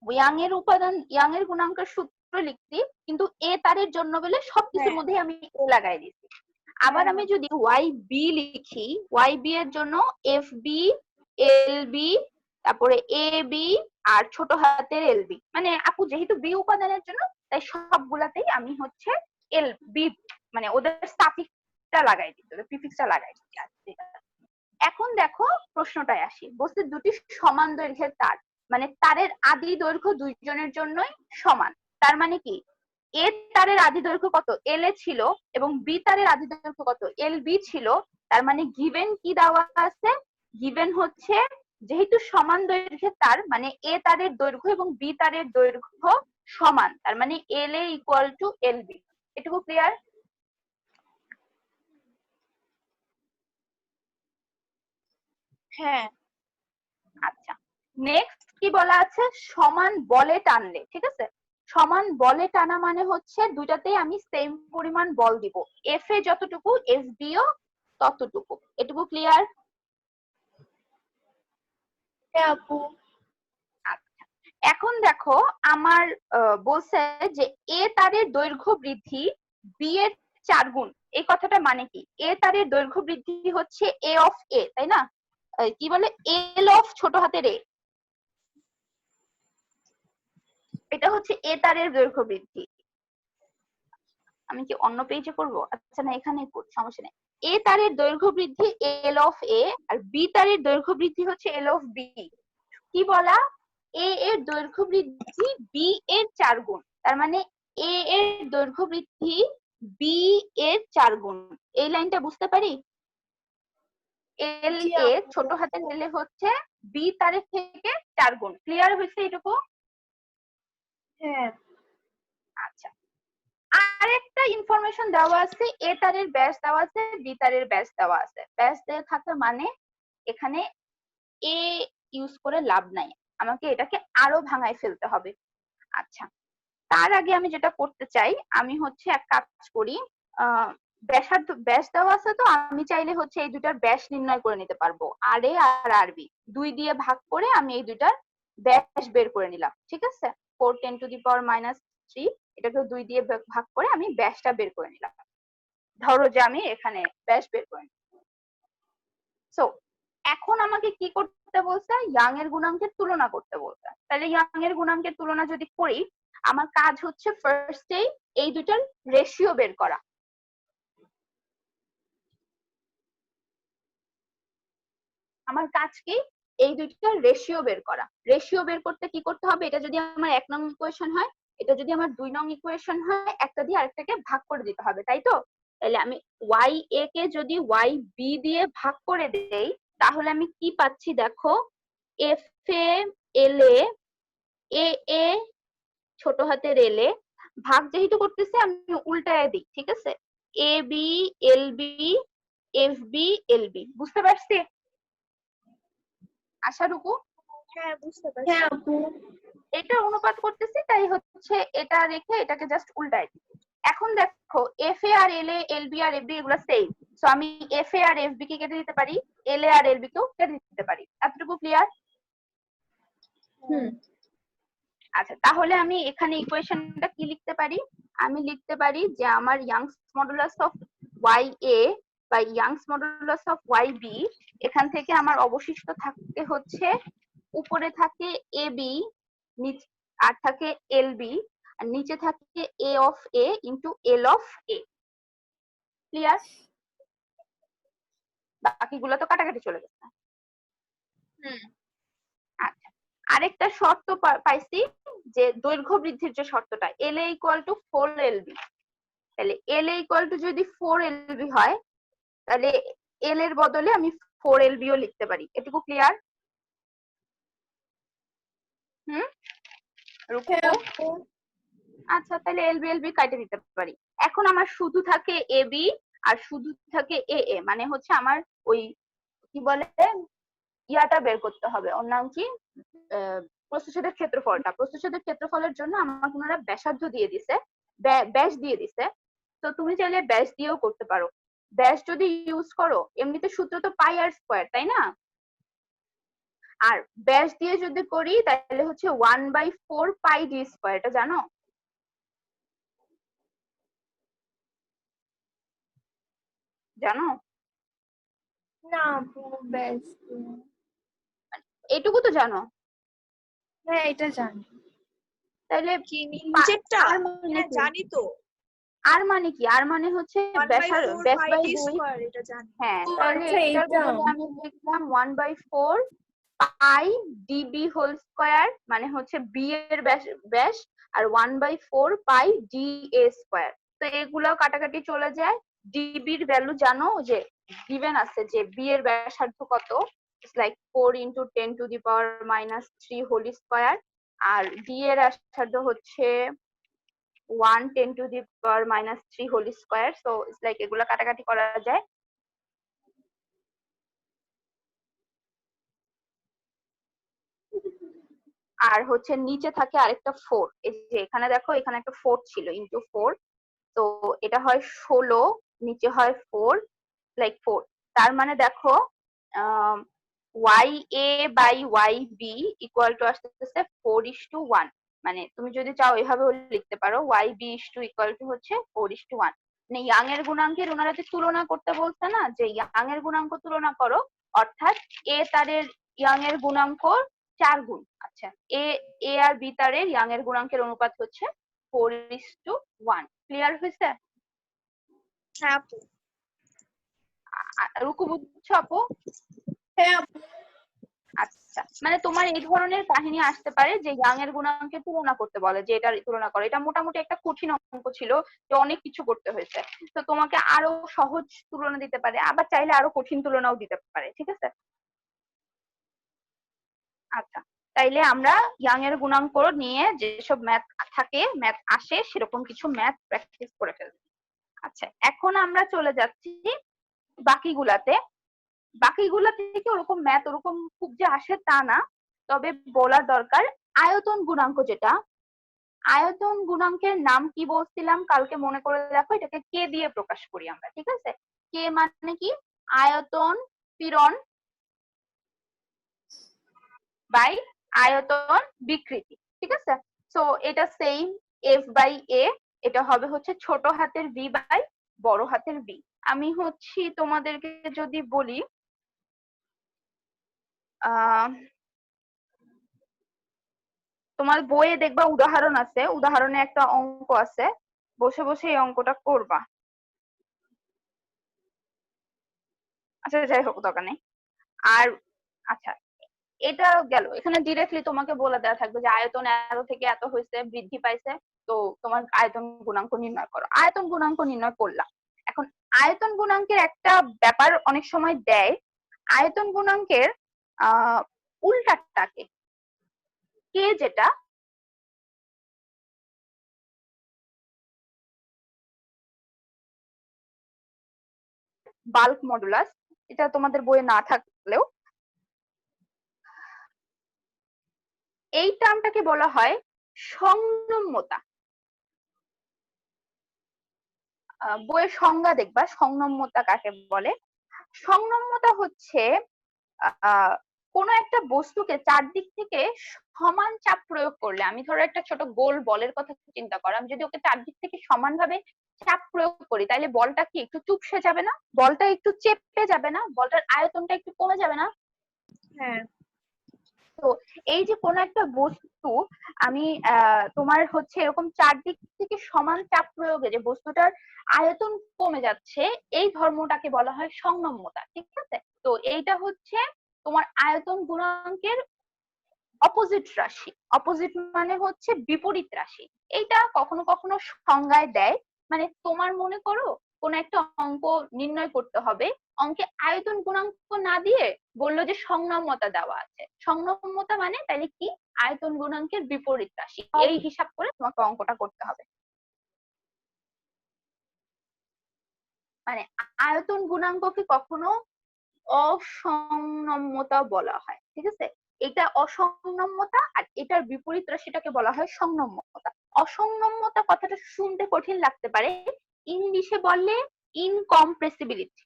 ইয়াং এর উপাদান, ইয়াং এর গুণাঙ্কের সূত্র লিখছি, কিন্তু এ তারের জন্য বলে সবকিছুর হ্যাঁ মধ্যে আমি এ লাগাই দিচ্ছি। আবার আমি যদি ওয়াই বি লিখি, ওয়াই বি এর জন্য এফ বি এল বি, তারপরে এ বি আর ছোট হাতের এল বি। মানে আপু যেহেতু বি উপাদানের জন্য তাই সবগুলাতেই আমি হচ্ছে এল বি মানে ওদের সাফিক্সটা লাগাই দিচ্ছি, ওদের প্রিফিক্সটা লাগাই দিচ্ছি। এখন দেখো প্রশ্নটায় আসি, বলছে দুটি সমান দৈর্ঘ্যের তার, মানে তারের আদি দৈর্ঘ্য দুইজনের জন্যই সমান। তার মানে কি এ তারের আদি দৈর্ঘ্য কত এল এ ছিল এবং বি তারের আদি দৈর্ঘ্য কত এল বি ছিল। তার মানে গিভেন কি দেওয়া আছে? গিভেন হচ্ছে যেহেতু সমান দৈর্ঘ্যের তার, মানে এ তারের দৈর্ঘ্য এবং বি তারের দৈর্ঘ্য সমান, তার মানে এল এ ইকুয়াল টু এল বি। এটুকু ক্লিয়ার? হ্যাঁ আচ্ছা নেক্সট কি বলা আছে? সমান বলে টানলে। ঠিক আছে, সমান বলে টানা মানে হচ্ছে দুইটাতেই আমি সেম পরিমাণ বল দিব, এফ এ যতটুকু এফ বি ও ততটুকু। এটুকু ক্লিয়ার? হ্যাঁ আপু। আচ্ছা এখন দেখো আমার বলছে যে এ তারের দৈর্ঘ্য বৃদ্ধি বি এর 4 গুণ। এই কথাটা মানে কি? এ তারের দৈর্ঘ্য বৃদ্ধি হচ্ছে এ অফ এ, তাই না? কি বলে এল অফ ছোট হাতের এ, এটা হচ্ছে এ তারের দৈর্ঘ্য বৃদ্ধি। আমি কি অন্য পেজে করব? আচ্ছা না এখানেই করব, সমস্যা নেই। এ তারের দৈর্ঘ্য বৃদ্ধি এল অফ এ আর বি তারের দৈর্ঘ্য বৃদ্ধি হচ্ছে এল অফ বি। কি বলা? এ এর দৈর্ঘ্য বৃদ্ধি বি এর 4 গুণ, তার মানে এ এর দৈর্ঘ্য বৃদ্ধি বি এর 4 গুণ। এই লাইনটা বুঝতে পারি? এল জি এ আপু। ছোট হাতের এল এ হচ্ছে বি তারের থেকে 4 গুণ। ক্লিয়ার হয়েছে এটুকু? হ্যাঁ আচ্ছা আরেকটা ইনফরমেশন দেওয়া আছে, এ তারের ব্যাস দেওয়া আছে, বি তারের ব্যাস দেওয়া আছে। ব্যাস দেওয়া থাকে মানে এখানে এ ইউজ করে লাভ নাই, আমাকে এটাকে আরো ভাঙায় ফেলতে হবে। আচ্ছা তার আগে আমি যেটা করতে চাই, আমি হচ্ছে এক কাজ করি, ব্যাসার্ধ ব্যাস দেওয়া আছে তো আমি চাইলে হচ্ছে এই দুটার ব্যাস নির্ণয় করে নিতে পারবো। আর এ আর আর বি 2 দিয়ে ভাগ করে আমি এই দুটার ব্যাস বের করে নিলাম। ঠিক আছে, 4 × 10⁻³ এটাকে 2 দিয়ে ভাগ করে আমি ব্যাসটা বের করে নিলাম। ধরো যে আমি এখানে ব্যাস বের করে নিলাম। সো এখন আমাকে কি করতে বলছে? ইয়াং এর গুণাঙ্কের তুলনা করতে বলছে। তাহলে ইয়াং এর গুণাঙ্কের তুলনা যদি করি, আমার কাজ হচ্ছে ফার্স্টেই এই দুটার রেশিও বের করা। আমার কাজ কি? এই দুইটার রেশিও বের করা। রেশিও বের করতে কি করতে হবে? এটা যদি আমার 1 নং ইকুয়েশন হয়, এটা যদি আমার 2 নং ইকুয়েশন হয়, একটা দিয়ে আরেকটাকে ভাগ করে দিতে হবে, তাই তো? তাহলে আমি ওয়াই এ কে যদি ওয়াই বি দিয়ে ভাগ করে দেই, তাহলে আমি কি পাচ্ছি দেখো, এফ এ এল এ এ ছোট হাতের এল এ ভাগ যেহেতু করতেছে আমি উল্টায় দিই। ঠিক আছে, A B L B F B L B. বুঝতে পারছি আশারুকু? হ্যাঁ বুঝতে পারছি। হ্যাঁ আপু। এটা অনুপাত করতেছি তাই হচ্ছে এটা রেখে এটাকে জাস্ট উল্টাই দিচ্ছি। এখন দেখো এফ এ আর এল এ এল বি আর এফ বি এগুলো সেম, সো আমি এফ এ আর এফ বি কে কেটে দিতে পারি, এল এ আর এল বি কেও কেটে দিতে পারি। এতটুকু ক্লিয়ার? হুম। আচ্ছা তাহলে আমি এখানে ইকুয়েশনটা কি লিখতে পারি? আমি লিখতে পারি যে আমার Young's modulus of Y A বা Young's modulus of Y B, এখান থেকে আমার অবশিষ্ট থাকে হচ্ছে উপরে থাকে এ বি, আর থাকে এল বি, আর নিচে থাকে A of A into L of A. Clear? বাকিগুলো তো কাটাকাটি চলে গেছে। হুম। আচ্ছা আরেকটা শর্ত পাইছি, যে দৈর্ঘ্য বৃদ্ধির যে শর্তটা, এল এ ইকুয়াল টু 4 এল বি। তাহলে এল এ ইকুয়াল টু যদি 4 এল বি হয়, তাহলে এল এর বদলে আমি 4 এল বি ও লিখতে পারি। এটুকু ক্লিয়ার? হুম রূপু? হ্যাঁ আপু। আচ্ছা, তাহলে এলবি এলবি কাটে দিতে পারি। এখন আমার শুধু থাকে এবি আর শুধু থাকে এ এ, মানে হচ্ছে আমার ওই কি বলে ইয়াটা বের করতে হবে, ওর নাম কি, প্রস্থচ্ছেদের ক্ষেত্রফলটা। প্রস্থচ্ছেদের ক্ষেত্রফলের জন্য আমাকে ওনারা ব্যাসার্ধ দিয়ে দিছে, ব্যাস দিয়ে দিছে। তো তুমি চাইলে ব্যাস দিয়েও করতে পারো। ব্যাস যদি ইউজ করো, এমনিতে সূত্র তো পাই আর স্কোয়ার, তাই না? আর ব্যাস দিয়ে যদি করি তাহলে হচ্ছে 1/4 পাই ডি স্কোয়ার, এটা জানো? জানো? না আপু, ব্যাস। এইটুকু তো জানো? হ্যাঁ এটা জানি। তাহলে কি নিচেরটা? আর মানে হ্যাঁ কি, জানি তো, আর মানে কি, আর মানে হচ্ছে 1/4 ব্যাস পাই বাই ডি 2। স্কোয়ার, এটা জানি। হ্যাঁ, ও তাহলে আচ্ছা, এটার এইটা। বদলে আমি লিখলাম 1/4 পাই ডিবি হোল স্কোয়ার, মানে হচ্ছে বি এর ব্যাস, আর 1/4 পাই ডি এ স্কোয়ার। তো এগুলাও কাটাকাটি চলে যায়। ডিবির ভ্যালু জানো, যে গিভেন আছে যে বি এর ব্যাসার্ধ কত, ইটস লাইক 4 × 10⁻³ হোল স্কোয়ার, আর ডি এর ব্যাসার্ধ হচ্ছে 1 10⁻³ whole square. So it's like এগুলা কাটাকাটি করা যায়। আর হচ্ছে নিচে থাকে আরেকটা 4, এই যে এখানে দেখো, এখানে একটা 4 ছিল, ইন্টু 4। তো এটা হয় 16, নিচে হয় 4, লাইক 4। তার মানে দেখো Y A by Y B equal to আসতেছে 4:1। মানে তুমি যদি চাও এভাবেও লিখতে পারো, ওয়াই বি ইকুয়াল টু হচ্ছে 4:1। মানে ইয়াং এর গুণাঙ্কের ওনারা যে তুলনা করতে বলছে না, যে ইয়াং এর গুণাঙ্ক তুলনা করো, অর্থাৎ এ তারের ইয়াং এর গুণাঙ্ক 4 গুণ। আচ্ছা, এ এ আর বি তারের ইয়াং এর গুণাঙ্কের অনুপাত হচ্ছে 4:1। ক্লিয়ার হয়েছে? হ্যাঁ আপু। রুকু বুঝছো আপু? হ্যাঁ আপু। আচ্ছা, মানে তোমার এই ধরনের কাহিনী আসতে পারে যে ইয়াং এর গুণাঙ্কের তুলনা করতে বলে, যে এটার তুলনা করে। এটা মোটামুটি একটা কঠিন অঙ্ক ছিল, যে অনেক কিছু করতে হয়েছে। তো তোমাকে আরো সহজ তুলনা দিতে পারে, আবার চাইলে আরো কঠিন তুলনাও দিতে পারে, ঠিক আছে? আচ্ছা, তাইলে আমরা ইয়াং এর গুণাঙ্ক নিয়ে যেসব ম্যাথ থাকে, ম্যাথ আসে, সেরকম কিছু ম্যাথ প্র্যাকটিস করে ফেলবো। আচ্ছা, এখন আমরা চলে যাচ্ছি বাকিগুলাতে। বাকিগুলা থেকে ওরকম ম্যাথ ওরকম খুব যে আসে তা না, তবে বলা দরকার আয়তন গুণাঙ্ক যেটা, আয়তন গুণাঙ্কের নাম কি বলছিলাম কালকে, মনে করে দেখো, এটাকে কে দিয়ে প্রকাশ করি আমরা, ঠিক আছে? কে মানে কি, আয়তন পীড়ন বাই আয়তন বিকৃতি, ঠিক আছে? সো এটা সেম, এফ বাই এ, এটা হবে হচ্ছে ছোট হাতের ভি বাই বড় হাতের ভি। আমি হচ্ছি তোমাদেরকে যদি বলি, তোমার বইয়ে দেখবা উদাহরণ আছে, উদাহরণে একটা অঙ্ক আছে, বসে বসে এই অঙ্কটা করবা। আচ্ছা যাই হোক, দরকার নেই। আর আচ্ছা, এটা গেল। এখানে ডিরেক্টলি তোমাকে বলে দেওয়া থাকবে যে আয়তন এত থেকে এত হয়েছে, বৃদ্ধি পাইছে, তো তোমার আয়তন গুণাঙ্ক নির্ণয় করো। আয়তন গুণাঙ্ক নির্ণয় করলাম। এখন আয়তন গুণাঙ্কের একটা ব্যাপার অনেক সময় দেয়, আয়তন গুণাঙ্কের উল্টাটাকে, কে যেটা বাল্ক মডুলাস, এটা তোমাদের বইয়ে না থাকলেও এই টার্মটাকে বলা হয় সংনম্যতা। বইয়ের সংজ্ঞা দেখবা, সংনম্যতা কাকে বলে। সংনম্যতা হচ্ছে কোন একটা বস্তুকে চারদিক থেকে সমান চাপ প্রয়োগ করলে, আমি ধরো একটা ছোট গোল বলের কথা চিন্তা করো, আমি যদি ওকে চারদিক থেকে সমানভাবে চাপ প্রয়োগ করি, তাহলে বলটা কি একটু চুপসে যাবে না? বলটা একটু চেপে যাবে না? বলটার আয়তনটা একটু কমে যাবে না? হ্যাঁ। তো এই যে কোন একটা বস্তু আমি তোমার হচ্ছে এরকম চারদিক থেকে সমান চাপ প্রয়োগে যে বস্তুটার আয়তন কমে যাচ্ছে, এই ধর্মটাকে বলা হয় সংনম্যতা, ঠিক আছে? তো এইটা হচ্ছে তোমার আয়তন গুণাঙ্কের অপোজিট রাশি। অপোজিট মানে হচ্ছে বিপরীত রাশি। এইটা কখনো কখনো সংজ্ঞায় দেয়, মানে তোমার মনে করো কোন একটা অঙ্ক নির্ণয় করতে হবে, অঙ্কে আয়তন গুণাঙ্ক না দিয়ে বললো যে সংনম্যতা দেওয়া আছে। সংনম্যতা মানে তাহলে কি, আয়তন গুণাঙ্কের বিপরীত রাশি, এই হিসাব করে তোমাকে অঙ্কটা করতে হবে। মানে আয়তন গুণাঙ্ককে কখনো অসংনম্যতা বলা হয়, ঠিক আছে? এটা অসংনম্যতা, আর এটার বিপরীত রাশিটাকে বলা হয় সংনম্যতা। অসংনম্যতা কথাটা শুনতে কঠিন লাগতে পারে, ইংলিশে বললে ইনকম্প্রেসিবিলিটি।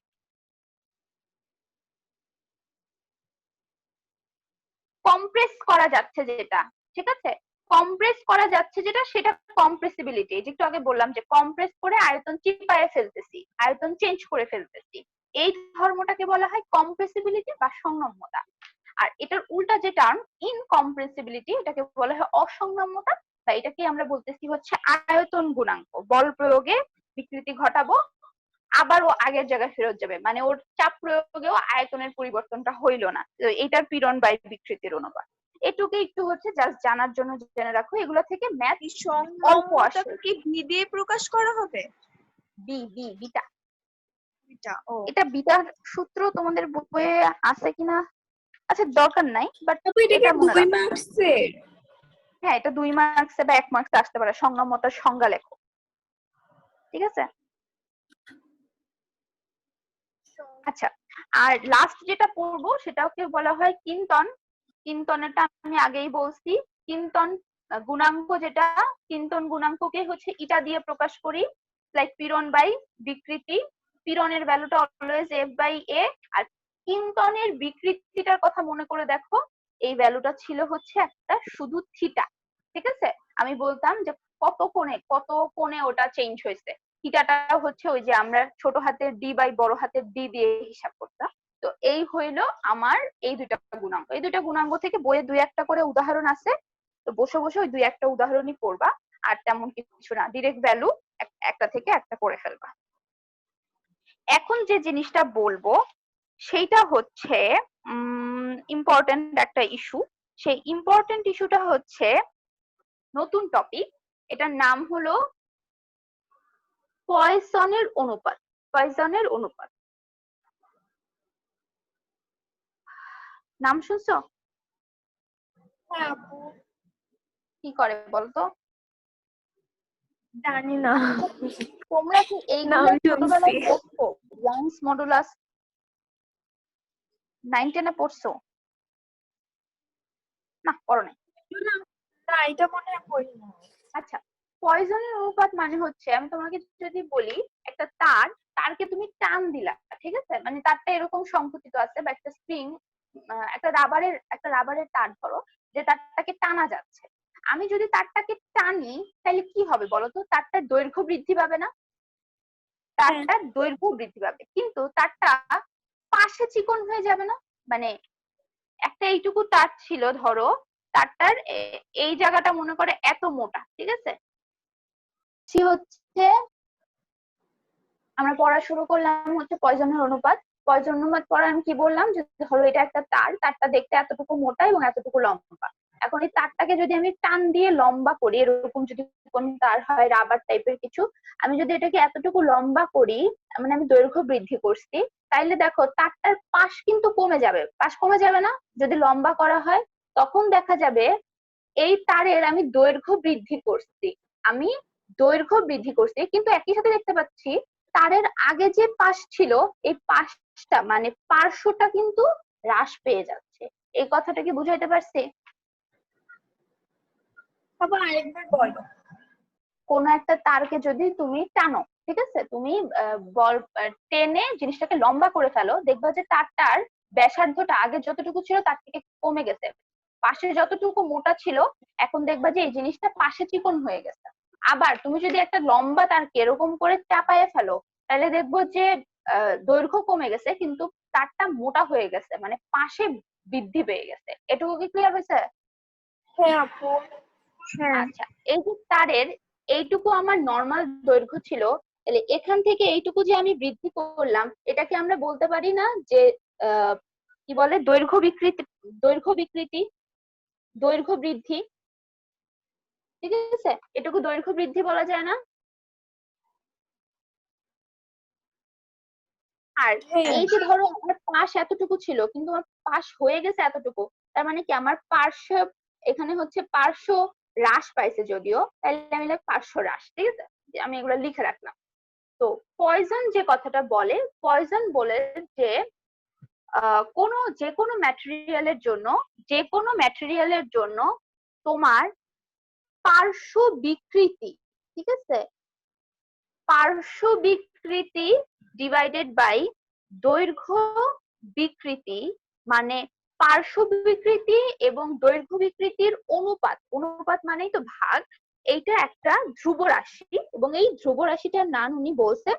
কম্প্রেস করা যাচ্ছে যেটা, ঠিক আছে, কম্প্রেস করা যাচ্ছে যেটা, সেটা কম্প্রেসিবিলিটি। যে একটু আগে বললাম যে কম্প্রেস করে আয়তন চিপায়ে ফেলতেছি, আয়তন চেঞ্জ করে ফেলতেছি, এই ধর্মটাকে বলা হয় কম্প্রেসিবিলিটি বা সংনম্যতা। আর এটার উল্টা যে টার্ম ইনকম্প্রেসিবিলিটি, এটাকে বলা হয় অসংনম্যতা, বা এটাকে আমরা বলতেছি হচ্ছে আয়তন গুণাঙ্ক। বল প্রয়োগে বিকৃতি ঘটাবো, আবার ও আগের জায়গায় ফেরত যাবে, মানে ওর চাপ প্রয়োগেও আয়তনের পরিবর্তনটা হইল না, এটার পীড়ন বাই বিকৃতির অনুপাত। এটুকু একটু হচ্ছে জাস্ট জানার জন্য জেনে রাখো, এগুলো থেকে ম্যাথ অল্প আসে। কি বি দিয়ে প্রকাশ করা হবে? বিটা। ও এটা বিটার সূত্র তোমাদের বইয়ে আছে কিনা, আচ্ছা দরকার নাই, বাট এটা কি 2 মার্কসের? হ্যাঁ, এটা 2 মার্কসে বা 1 মার্কসে আসতে পারে, সংনম্যতার সংজ্ঞা লেখো, ঠিক আছে? আচ্ছা, আর লাস্ট যেটা পড়বো সেটাকে বলা হয় কিন্তন। কিন্তনটা আমি আগেই বলছি, কিন্তন গুণাঙ্ক যেটা, কিন্তন গুণাঙ্ককে হচ্ছে ইটা দিয়ে প্রকাশ করি, লাইক পীড়ন বাই বিকৃতি। পীড়নের ভ্যালুটা অলওয়েজ এফ বাই এ, আর কিন্তনের বিকৃতিটার কথা মনে করে দেখো, এই ভ্যালুটা ছিল হচ্ছে একটা শুধু থিটা, ঠিক আছে? আমি বলতাম যে কত কোণে ওটা চেঞ্জ হয়েছে, থিটাটা হচ্ছে ওই যে আমরা ছোট হাতের ডি বাই বড় হাতের ডি দিয়ে হিসাব করতাম। তো এই হইলো আমার এই দুইটা গুণাঙ্ক। এই দুইটা গুণাঙ্ক থেকে বইয়ে 2-1টা করে উদাহরণ আছে, তো বসে বসে ওই 2-1টা উদাহরণই করবা, আর তেমন কিছু না, ডিরেক্ট ভ্যালু একটা থেকে একটা করে ফেলবা। এখন যে জিনিসটা বলবো সেইটা হচ্ছে ইম্পর্টেন্ট একটা ইস্যু। সেই ইম্পর্টেন্ট ইস্যুটা হচ্ছে নতুন টপিক, এটার নাম হলো পয়সনের অনুপাত। পয়সনের অনুপাত নাম শুনছো? হ্যাঁ আপু, কি করে বলতো? জানি না। তোমরা কি এইগুলো নাম ছোটবেলায় শুনছি। পড়ছো? ইয়াংস মডুলাস 9-10-এ পড়ছো? না, পড়ো নাই। না, এটা মনে হয় পড়ি না। আচ্ছা, পয়সনের অনুপাত মানে হচ্ছে, আমি তোমাকে যদি বলি একটা তারকে তুমি টান দিলা, ঠিক আছে, মানে তারটা এরকম সংকুচিত আছে, বা একটা স্প্রিং, একটা রাবারের তার ধরো, যে তারটাকে টানা যাচ্ছে। আমি যদি তারটাকে টানি তাহলে কি হবে বলতো? তারটার দৈর্ঘ্য বৃদ্ধি পাবে না? তারটার দৈর্ঘ্য বৃদ্ধি পাবে, কিন্তু তারটা পাশে চিকন হয়ে যাবে না? মানে একটা এইটুকু তার ছিল ধরো, তারটার এই জায়গাটা মনে করে এত মোটা, ঠিক আছে, হচ্ছে আমরা পড়া শুরু করলাম হচ্ছে পয়সনের অনুপাত। পয়সন অনুপাত পড়া আমি কি বললাম, যে ধরো এটা একটা তারটা দেখতে এতটুকু মোটা এবং এতটুকু লম্বা। এখন এই তারটাকে যদি আমি টান দিয়ে লম্বা করি, এরকম যদি কোন তার হয় রাবার টাইপের কিছু, আমি যদি এটাকে এতটুকু লম্বা করি, মানে আমি দৈর্ঘ্য বৃদ্ধি করছি, তাইলে দেখো তারটার পাশ কিন্তু কমে যাবে। পাশ কমে যাবে না যদি লম্বা করা হয়? তখন দেখা যাবে এই তারের আমি দৈর্ঘ্য বৃদ্ধি করছি, আমি দৈর্ঘ্য বৃদ্ধি করছি, কিন্তু একই সাথে দেখতে পাচ্ছি তারের আগে যে পাশ ছিল, এই পাশটা মানে পার্শ্বটা কিন্তু হ্রাস পেয়ে যাচ্ছে। এই কথাটা কি বুঝাইতে পারছি? আবার আরেকবার বলো। কোন একটা তারকে যদি তুমি টানো, ঠিক আছে, তুমি বল টেনে জিনিসটাকে লম্বা করে ফেলো, দেখবা যে তারটার ব্যাসার্ধটা আগে যতটুকু ছিল তার থেকে কমে গেছে, পাশে যতটুকু মোটা ছিল এখন দেখবা যে এই জিনিসটা পাশে চিকন হয়ে গেছে। আবার তুমি যদি একটা লম্বা তারকে এরকম করে চাপায়ে ফেলো, তাহলে দেখবো যে দৈর্ঘ্য কমে গেছে কিন্তু তারটা মোটা হয়ে গেছে, মানে পাশে বৃদ্ধি পেয়ে গেছে। এটুকু কি ক্লিয়ার হয়েছে? হ্যাঁ আপু। হ্যাঁ, আচ্ছা, এই যে তারের এইটুকু আমার নর্মাল দৈর্ঘ্য ছিল, তাহলে এখান থেকে এইটুকু যে আমি বৃদ্ধি করলাম, এটাকে আমরা বলতে পারি না যে কি বলে দৈর্ঘ্য বিকৃতি, দৈর্ঘ্য বৃদ্ধি, ঠিক আছে, এটুকু দৈর্ঘ্য বৃদ্ধি বলা যায় না? আর হ্যাঁ এই যে ধরো আমার পাশ এতটুকু ছিল কিন্তু আমার পাশ হয়ে গেছে এতটুকু, তার মানে কি আমার পার্শ্ব এখানে হচ্ছে পার্শ্ব হ্রাস পাইছে যদিও, তাহলে আমি পার্শ্ব হ্রাস, ঠিক আছে, যে আমি এগুলো লিখে রাখলাম। তো পয়জন যে কথাটা বলে, পয়জন বলে যে যে কোনো ম্যাটেরিয়ালের জন্য তোমার পার্শ্ব বিকৃতি, ঠিক আছে, পার্শ্ব বিকৃতি ডিভাইডেড বাই দৈর্ঘ্য বিকৃতি, মানে পার্শ্ব বিকৃতি এবং দৈর্ঘ্য বিকৃতির অনুপাত, অনুপাত মানেই তো ভাগ, এইটা একটা ধ্রুব রাশি এবং এই ধ্রুব রাশিটার নাম উনি বলছে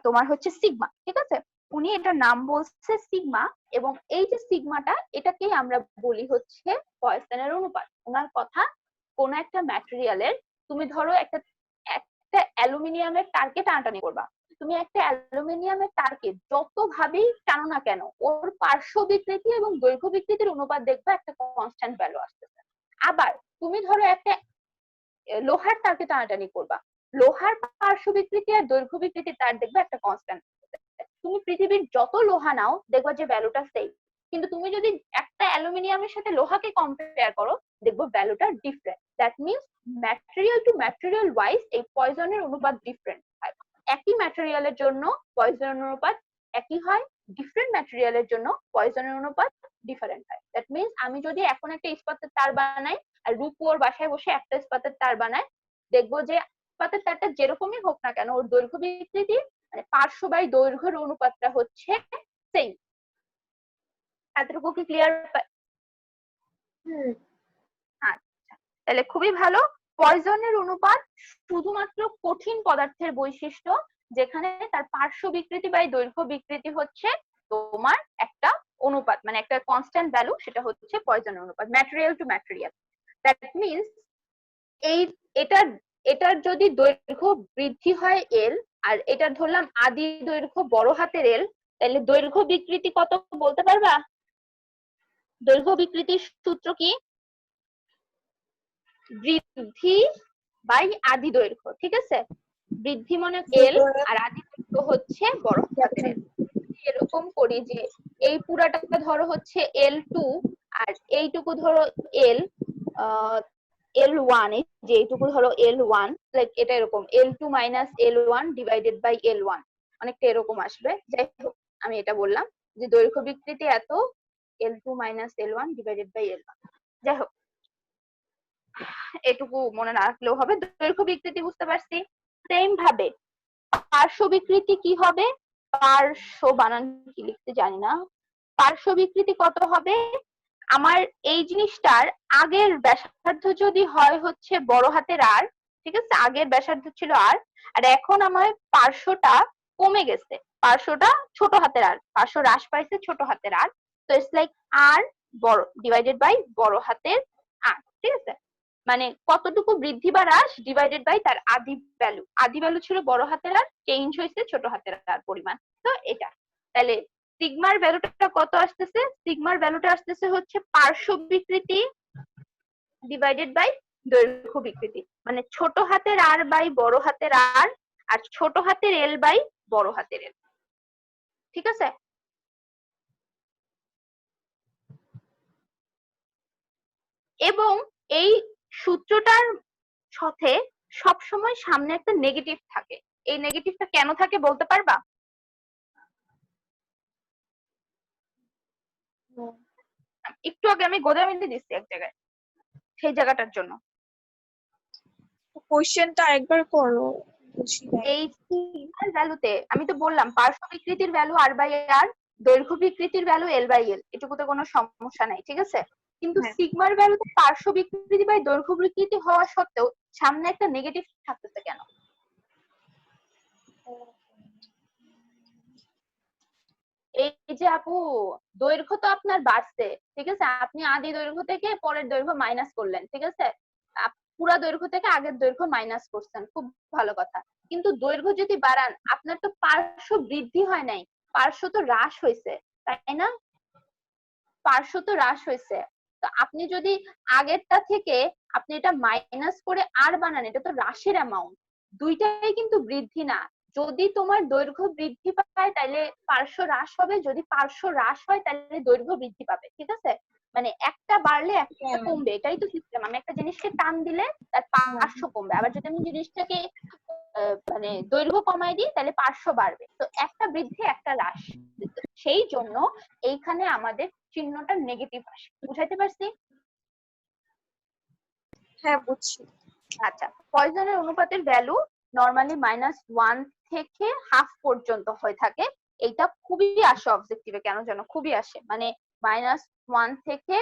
তোমার হচ্ছে সিগমা, ঠিক আছে, উনি এটার নাম বলছে সিগমা। এবং এই যে সিগমাটা, এটাকেই আমরা বলি হচ্ছে পয়সনের অনুপাত। ওনার কথা, কোন একটা ম্যাটেরিয়ালের, তুমি ধরো একটা একটা অ্যালুমিনিয়ামের তারকে টানাটানি করবা, তুমি একটা অ্যালুমিনিয়ামের তারকে যত ভাবেই টানো না কেন, ওর পার্শ্ব বিকৃতি এবং দৈর্ঘ্য বিকৃতির অনুপাত দেখবা একটা কনস্ট্যান্ট ভ্যালু আসতেছে। আবার তুমি ধরো একটা লোহার তারকে টানাটানি করবা, লোহার পার্শ্ব বিকৃতি আর দৈর্ঘ্য বিকৃতি তার দেখবে একটা কনস্ট্যান্ট। তুমি পৃথিবীর যত লোহা নাও দেখবা যে ভ্যালুটা সেম, কিন্তু তুমি যদি একটা অ্যালুমিনিয়ামের সাথে লোহাকে কম্পেয়ার করো দেখবো ভ্যালুটা different. That means material to material wise এই পয়জনের অনুপাত ডিফারেন্ট হয়। একই ম্যাটেরিয়ালের জন্য পয়জনের অনুপাত একই হয়, ডিফারেন্ট ম্যাটেরিয়ালের জন্য পয়জনের অনুপাত ডিফারেন্ট হয়। দ্যাট মিনস আমি যদি এখন একটা ইস্পাতের তার বানাই আর রূপু ওর বাসায় বসে একটা ইস্পাতের তার বানায়, দেখবো যে ইস্পাতের তারটা যেরকমই হোক না কেন ওর দৈর্ঘ্য বিকৃতি মানে পার্শ্ব বাই দৈর্ঘ্যের অনুপাতটা হচ্ছে সেম। এতটুকু কি ক্লিয়ার? আচ্ছা, তাহলে খুবই ভালো। পয়জনের অনুপাত শুধুমাত্র কঠিন পদার্থের বৈশিষ্ট্য, যেখানে তার পার্শ্ব বিকৃতি বাই দৈর্ঘ্য বিকৃতি হচ্ছে তোমার একটা অনুপাত, মানে একটা কনস্ট্যান্ট ভ্যালু, সেটা হচ্ছে পয়জনের অনুপাত, material to material. That means এই এটার যদি দৈর্ঘ্য বৃদ্ধি হয় এল, আর এটার ধরলাম আদি দৈর্ঘ্য বড় হাতের এল, তাহলে দৈর্ঘ্য বিকৃতি কত বলতে পারবা? দৈর্ঘ্য বিকৃতির সূত্র কি? বৃদ্ধি বাই আদি দৈর্ঘ্য, ঠিক আছে, বৃদ্ধি মানে এল আর আদি দৈর্ঘ্য হচ্ছে বড় হাতের এল। এরকম করি যে এই পুরাটা ধরো হচ্ছে L2 আর এইটুকু ধরো এল L1, যে এইটুকু ধরো L1, লাইক এটা এরকম L2 minus L1 divided by L1, অনেকটা এরকম আসবে। যাই হোক, আমি এটা বললাম যে দৈর্ঘ্য বিকৃতি এত, L2 minus L1 divided by L1। যাই হোক, এটুকু মনে না রাখলেও হবে। দৈর্ঘ্য বিকৃতি বুঝতে পারছি। সেম ভাবে পার্শ্ব বিকৃতি কি হবে? পার্শ্ব বানান কি লিখতে জানি না। পার্শ্ব বিকৃতি কত হবে? আমার এই জিনিসটার আগের ব্যাসার্ধ যদি হয় হচ্ছে বড় হাতের আর, ঠিক আছে, আগের ব্যাসার্ধ ছিল আর, আর এখন আমার পার্শ্বটা কমে গেছে, পার্শ্বটা ছোট হাতের আর, পার্শ্ব হ্রাস পাইছে ছোট হাতের আর, তো ইটস লাইক আর বড় ডিভাইডেড বাই বড় হাতের আর, ঠিক আছে, মানে কতটুকু বৃদ্ধি বা হ্রাস ডিভাইডেড বাই তার আদি ভ্যালু। আদি ভ্যালু ছিল বড় হাতের আর, চেঞ্জ হয়েছে ছোট হাতের আর পরিমাণ। তো এটা তাহলে সিগমার ভ্যালুটা কত আসতেছে? সিগমার ভ্যালুটা আসতেছে হচ্ছে পার্শ্ব বিকৃতি ডিভাইডেড বাই দৈর্ঘ্য বিকৃতি, মানে ছোট হাতের আর বাই বড় হাতের আর, আর ছোট হাতের এল বাই বড় হাতের এল, ঠিক আছে। এবং এই সূত্রটার সাথে সবসময় সামনে একটা নেগেটিভ থাকে। এই নেগেটিভটা কেন থাকে বলতে পারবা? একটু আগে আমি গোদামিতে দিচ্ছি এক জায়গায়, সেই জায়গাটার জন্য। কোশ্চেনটা আরেকবার করো, বুঝি নাই। এই সিগমার ভ্যালুতে আমি তো বললাম পার্শ্ব বিকৃতির ভ্যালু আর বাই আর, দৈর্ঘ্য বিকৃতির ভ্যালু এল বাই এল, এটুকুতে কোনো সমস্যা নাই, ঠিক আছে। কিন্তু হ্যাঁ। সিগমার ভ্যালুতে পার্শ্ব বিকৃতি বাই দৈর্ঘ্য বিকৃতি হওয়া সত্ত্বেও সামনে একটা নেগেটিভ থাকতেছে কেন? এই যে আপু, দৈর্ঘ্য তো আপনার বাড়ছে, ঠিক আছে, আপনি আদি দৈর্ঘ্য থেকে পরের দৈর্ঘ্য মাইনাস করলেন, ঠিক আছে, পুরা দৈর্ঘ্য থেকে আগের দৈর্ঘ্য মাইনাস করছেন, খুব ভালো কথা। কিন্তু দৈর্ঘ্য যদি বাড়ান আপনার তো পার্শ্ব বৃদ্ধি হয় নাই, পার্শ্ব তো হ্রাস হয়েছে, তাই না? পার্শ্ব তো হ্রাস হয়েছে। তো আপনি যদি আগেরটা থেকে আপনি এটা মাইনাস করে আর বানান, এটা তো হ্রাসের অ্যামাউন্ট, দুইটাই কিন্তু বৃদ্ধি না। যদি তোমার দৈর্ঘ্য বৃদ্ধি পায় তাহলে পার্শ্ব হ্রাস হবে, যদি পার্শ্ব হ্রাস হয় তাহলে দৈর্ঘ্য বৃদ্ধি পাবে। ঠিক আছে, মানে একটা বাড়লে একটা কমবে, এটাই তো সিস্টেম। আমি একটা জিনিসকে টান দিলে তার পার্শ্ব কমবে, আবার যদি আমি জিনিসটাকে মানে দৈর্ঘ্য কমাই দিই তাহলে পার্শ্ব বাড়বে। তো একটা বৃদ্ধি একটা হ্রাস, সেই জন্য এইখানে আমাদের চিহ্নটা নেগেটিভ আসে। বুঝাইতে পারছি? হ্যাঁ বুঝছি। আচ্ছা, পয়জনের অনুপাতের ভ্যালু নরমালি -1 থেকে হাফ পর্যন্ত হয়ে থাকে। এটা খুবই আসে অবজেক্টিভে, কেন জানো? খুবই আসে, মানে -1 থেকে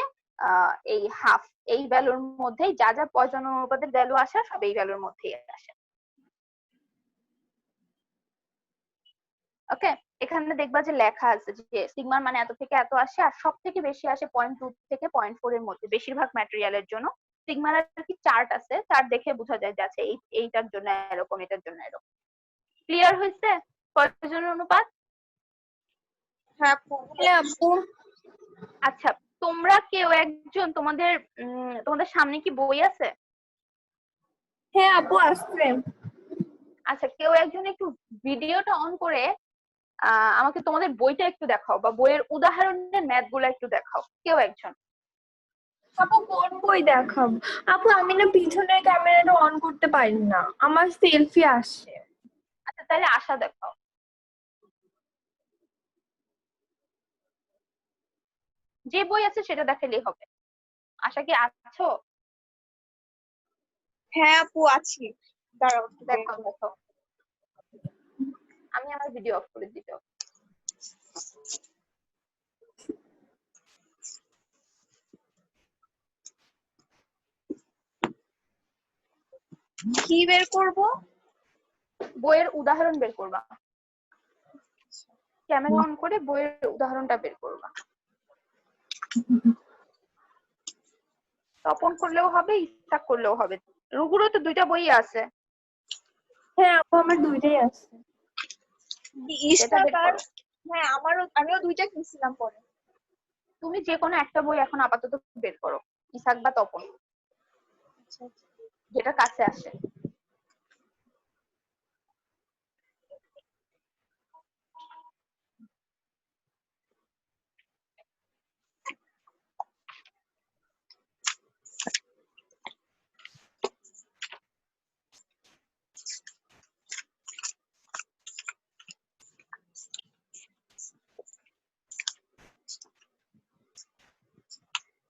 এই হাফ, এই ভ্যালুর মধ্যেই যা যা পয়জনের অনুপাতের ভ্যালু আসে সব এই ভ্যালুর মধ্যেই আসে। ওকে, এখানে দেখবা যে লেখা আছে যে সিগমার মানে এত থেকে এত আসে, আর সব থেকে বেশি আসে 0.2 থেকে 0.4 এর মধ্যে বেশিরভাগ ম্যাটেরিয়ালের জন্য। সিগমার আর কি চার্ট আছে, চার্ট দেখে বোঝা যায় যে আচ্ছা এইটার জন্য এরকম, এটার জন্য এরকম। ক্লিয়ার হয়েছে পয়জনের অনুপাত? হ্যাঁ আপু। হ্যাঁ আপু। আচ্ছা, তোমরা কেউ একজন তোমাদের তোমাদের সামনে কি বই আছে? হ্যাঁ আপু আসছে। আচ্ছা, কেউ একজন একটু ভিডিওটা অন করে আমাকে তোমাদের বইটা একটু দেখাও, বা বইয়ের উদাহরণের ম্যাথ গুলা একটু দেখাও, কেউ একজন। আপু কোন বই দেখাবো? আপু আমি না পিছনের ক্যামেরাটা অন করতে পারি না, আমার সেলফি আসে। আচ্ছা তাহলে আশা দেখাও। যে বই আছে সেটা দেখালেই হবে। আশা কি আছো? হ্যাঁ আপু আছি, দাঁড়াও একটু বের দেখো করি। দেখো, আমি আমার ভিডিও অফ করে দিতে হবে। কি বের করব? বইয়ের উদাহরণ বের করবা, ক্যামেরা অন করে বইয়ের উদাহরণটা বের করবা। তপন করলেও হবে, ইচ্ছা করলেও হবে। রুগুরও তো দুইটা বই আছে। হ্যাঁ আপু আমার দুইটাই আছে। এটা বের ইশতাকার। করো। হ্যাঁ আমিও দুইটা কিনছিলাম পরে। তুমি যে কোনো একটা বই এখন আপাতত বের করো, ইসাক বা তপন, আচ্ছা, আচ্ছা। যেটা কাছে আসে।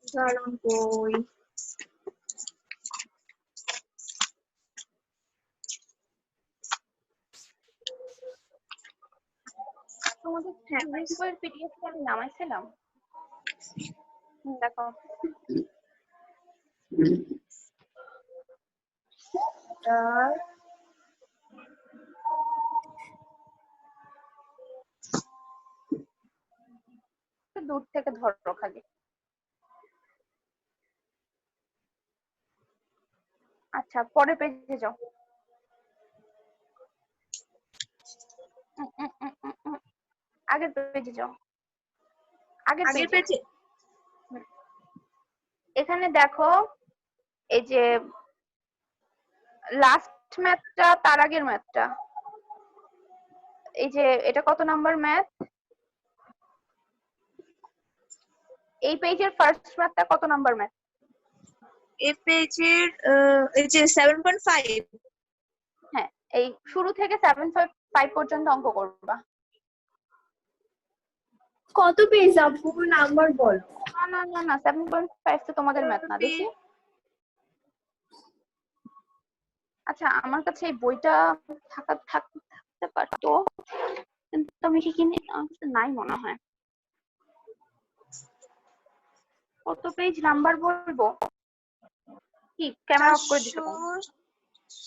উদাহরণ বই। তোমাদের ফিজিক্স বইয়ের পিডিএফ আমি নামাইছিলাম, দেখো। একটু দূর থেকে ধরো খালি। আচ্ছা, পরের পেজে যাও। আগের পেজে যাও, আগের আগের পেজে। পেজে। এখানে দেখো, এই যে লাস্ট ম্যাথটা, তার আগের ম্যাথটা, এই যে এটা কত নাম্বার ম্যাথ? এই পেজের ফার্স্ট ম্যাথটা কত নাম্বার ম্যাথ? এই পেজের এই যে 7.5। হ্যাঁ, এই শুরু থেকে 7.5 পর্যন্ত অঙ্ক করবা। কত পেজ আপু, নাম্বার বলো। না না না না, 7.5 তো তোমাদের ম্যাথ না, দেখি। আচ্ছা, আমার কাছে এই বইটা থাকতে পারতো, কিন্তু আমি কি কিনে, আমার কাছে নাই মনে হয়। কত পেজ নাম্বার বলবো? কি ক্যামেরা অফ করে দিতে পারো?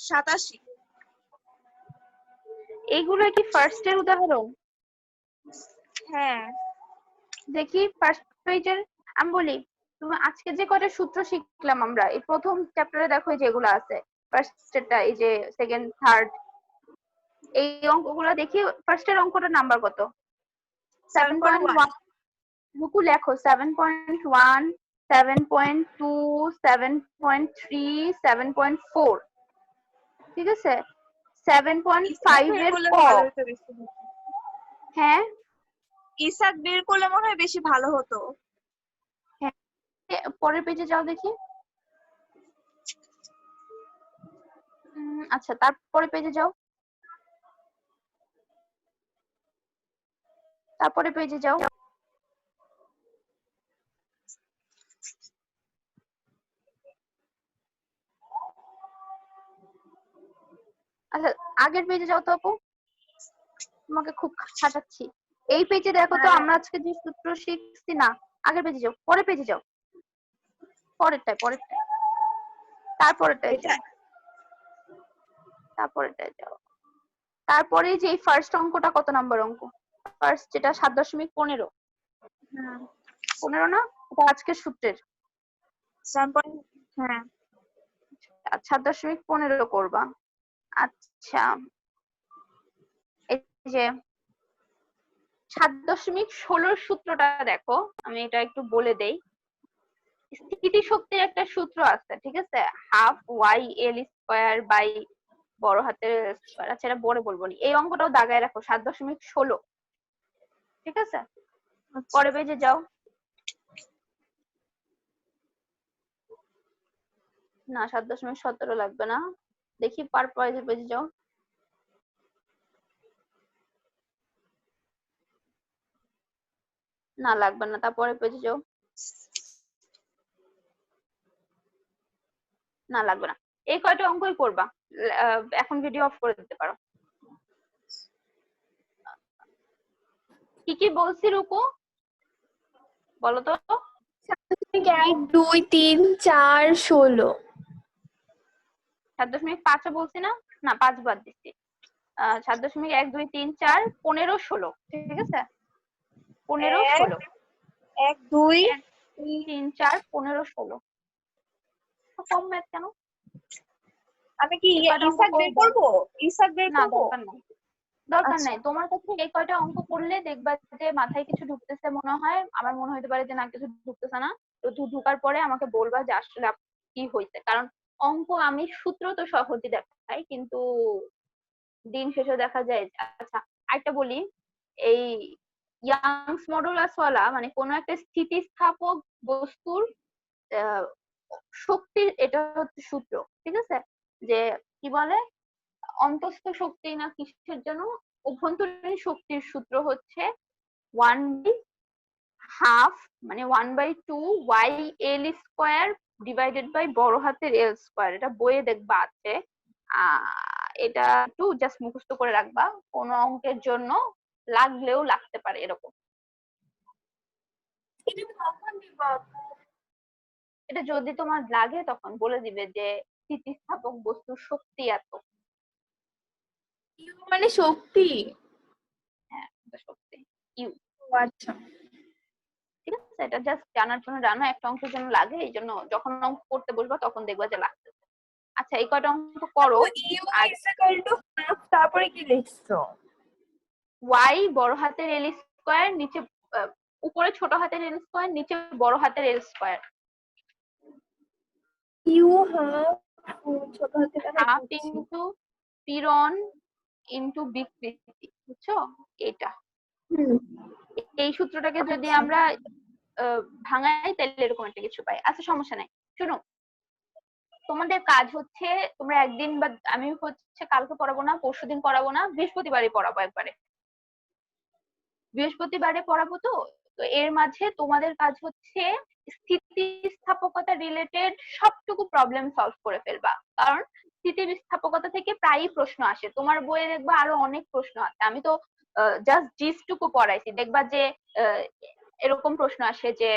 487। এইগুলো কি ফার্স্ট এর উদাহরণ? হ্যাঁ দেখি ফার্স্ট পেজের। আমি বলি, তুমি আজকে যে কয়টা সূত্র শিখলাম আমরা, এই প্রথম চ্যাপ্টারে দেখো যেগুলো আছে, ফার্স্ট এরটা, এই যে সেকেন্ড থার্ড, এই অঙ্কগুলো দেখি। ফার্স্ট এর অঙ্কটার নাম্বার কত? 7.1। রুকু লেখো 7.1, 7.2, 7.3, 7.4। ঠিক আছে, 7.5 এর করলে ক। ভালো হতো বেশি। হ্যাঁ ইসাক বের করলে মনে হয় বেশি ভালো হতো। পরের পেজে যাও দেখি। আচ্ছা তারপরে পেজে যাও, তারপরে পেজে যাও। আচ্ছা আগের পেজে যাও তো আপু, তোমাকে খুব খাটাচ্ছি। এই পেজে দেখো তো আমরা আজকে যে সূত্র শিখছি না, আগের পেজে যাও, পরের পেজে যাও, পরেরটায় পরেরটায়, তারপরেরটায় যাও, তারপরেরটায় যাও। তারপরে যে ফার্স্ট অঙ্কটা কত নাম্বার অঙ্ক? ফার্স্ট যেটা 7.15, হ্যাঁ 15 না? এটা আজকের সূত্রের। 7. হ্যাঁ 7.15 করবা। আচ্ছা এই যে 7.16 সূত্রটা দেখো, আমি এটা একটু বলে দেই। স্থিতিশক্তির একটা সূত্র আছে, ঠিক আছে, half Y L square by বড় হাতের স্কোয়ার। আচ্ছা এটা পরে বলবো নি, এই অঙ্কটাও দাগায় রাখো 7.16, ঠিক আছে। পরে পেজে যাও। না 7.17 লাগবে না, দেখি পার পেজে যাও। না লাগবে না, তারপরে পেজে যাও। না লাগবে না, এই কয়টা অঙ্কই করবা। এখন ভিডিও অফ করে দিতে পারো। কি কি বলছি রুকু, বলো তো। 1, 2, 3, 4, 16। 7.5 বলছি না, না 5 বাদ দিচ্ছি। 7.1, 2, 3, 4, 15, 16, ঠিক আছে। 15, 16, 1, 2, 1, 3, 4, 15, 16। কম ম্যাথ কেন? আমি কি এই কয়টা অঙ্ক ইসাক বের করবো? করবো? ইসাক বের না করবো? দরকার নাই, দরকার আচ্ছা নাই। তোমার কাছে এই কয়টা অঙ্ক করলে দেখবা যে মাথায় কিছু ঢুকতেছে মনে হয়, আমার মনে হতে পারে যে না কিছু ঢুকতেছে না। তো ঢুকার পরে আমাকে বলবা যে আসলে কি হয়েছে, কারণ অঙ্ক আমি সূত্র তো সহজে দেখাই, কিন্তু দিন শেষে দেখা যায়। আচ্ছা আরেকটা বলি, এই ইয়াংস মডুলাস ওয়ালা মানে কোন একটা স্থিতিস্থাপক বস্তুর আহ, শক্তির এটা হচ্ছে সূত্র, ঠিক আছে। যে কি বলে অন্তস্থ শক্তি না কিসের জন্য, অভ্যন্তরীণ শক্তির সূত্র হচ্ছে 1/2 মানে 1/2 Y L square divided by বড় হাতের এল স্কোয়ার। এটা বইয়ে দেখবা আছে। এটা একটু জাস্ট মুখস্থ করে রাখবা, কোন অঙ্কের জন্য লাগলেও লাগতে পারে এরকম। এটা কখন দিব আপু? এটা যদি তোমার লাগে তখন বলে দিবে যে স্থিতিস্থাপক বস্তুর শক্তি এত। ইউ মানে শক্তি? হ্যাঁ এটা শক্তি, ইউ। ও আচ্ছা। ঠিক আছে, এটা জাস্ট জানার জন্য জানো, একটা অঙ্কের জন্য লাগে, এই জন্য যখন অঙ্ক করতে বসবা তখন দেখবা যে লাগতেছে। আচ্ছা এই কয়টা অঙ্ক করো। আপু U R is equal to half, তারপরে কি লিখছো? ওয়াই বড় হাতের এল স্কোয়ার, নিচে উপরে ছোট হাতের এল স্কোয়ার, নিচে বড় হাতের এল স্কোয়ার। ইউ হাফ, ছোট হাতে টাকা হাফ বুঝছি। ইন্টু পীড়ন ইন্টু বিকৃতি, বুঝছো এটা। হুম এই সূত্রটাকে যদি আচ্ছা। আমরা ভাঙাই তাহলে এরকম একটা কিছু পাই। আচ্ছা সমস্যা নাই, শোনো তোমাদের কাজ হচ্ছে তোমরা একদিন বা আমি হচ্ছে কালকে পড়াবো না, পরশুদিন পড়াবো না, বৃহস্পতিবারই পড়াবো একবারে। বৃহস্পতিবারে পড়াবো তো, তো এর মাঝে তোমাদের কাজ হচ্ছে স্থিতিস্থাপকতা রিলেটেড সবটুকু প্রবলেম সলভ করে ফেলবা, কারণ স্থিতিস্থাপকতা থেকে প্রায়ই প্রশ্ন আসে। তোমার বইয়ে দেখবা আরো অনেক প্রশ্ন আছে, আমি তো জাস্ট জিস্টুকু পড়াইছি। দেখবা যে এরকম প্রশ্ন আসে যে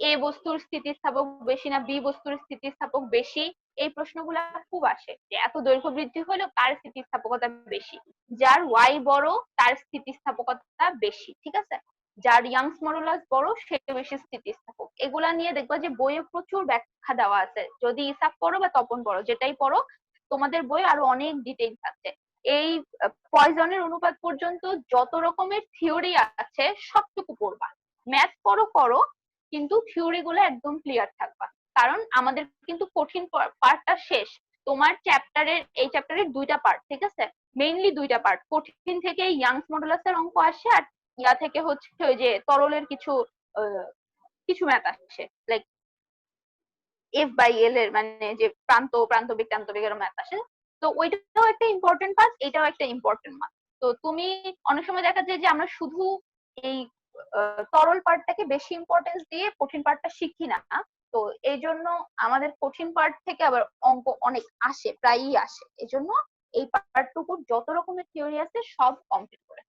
এ বস্তুর স্থিতিস্থাপক বেশি না বি বস্তুর স্থিতিস্থাপক বেশি। এই প্রশ্নগুলা খুব আসে যে এত দৈর্ঘ্য বৃদ্ধি হলেও কার স্থিতিস্থাপকতা বেশি, যার ওয়াই বড় তার স্থিতিস্থাপকতা বেশি, ঠিক আছে। যার ইয়াংস মডুলাস বড় সে বেশি স্থিতিস্থাপক। এগুলা নিয়ে দেখবা যে বইয়ে প্রচুর ব্যাখ্যা দেওয়া আছে, যদি ইসাব পড়ো বা তপন পড়ো যেটাই পড়ো তোমাদের বই আরো অনেক ডিটেইলস আছে। এই পয়জনের অনুপাত পর্যন্ত যত রকমের থিওরি আছে সবটুকু পড়বা। ম্যাথ পড়ো করো, কিন্তু থিওরি গুলো একদম ক্লিয়ার থাকবা, কারণ আমাদের কিন্তু কঠিন পার্টটা শেষ। তোমার এই চ্যাপ্টারের দুইটা পার্ট, ঠিক আছে, মেইনলি দুইটা পার্ট। কঠিন থেকে ইয়াংস মডুলাসের অঙ্ক আসে, আর ইয়া থেকে হচ্ছে ওই যে তরলের কিছু ম্যাথ আসে, লাইক F/L এর মানে যে প্রান্তবিক টান্তবিকের ম্যাথ আসে। তো ওইটাও একটা ইম্পর্টেন্ট পার্ট, এটাও একটা ইম্পর্টেন্ট পার্ট। তো তুমি অনেক সময় দেখা যায় যে আমরা শুধু এই তরল পার্টটাকে বেশি ইম্পর্টেন্স দিয়ে কঠিন পার্টটা শিখি না। তো এই জন্য আমাদের কঠিন পার্ট থেকে আবার অঙ্ক অনেক আসে, প্রায়ই আসে। এই জন্য এই পার্টটুকুর যত রকমের থিওরি আছে সব কমপ্লিট করে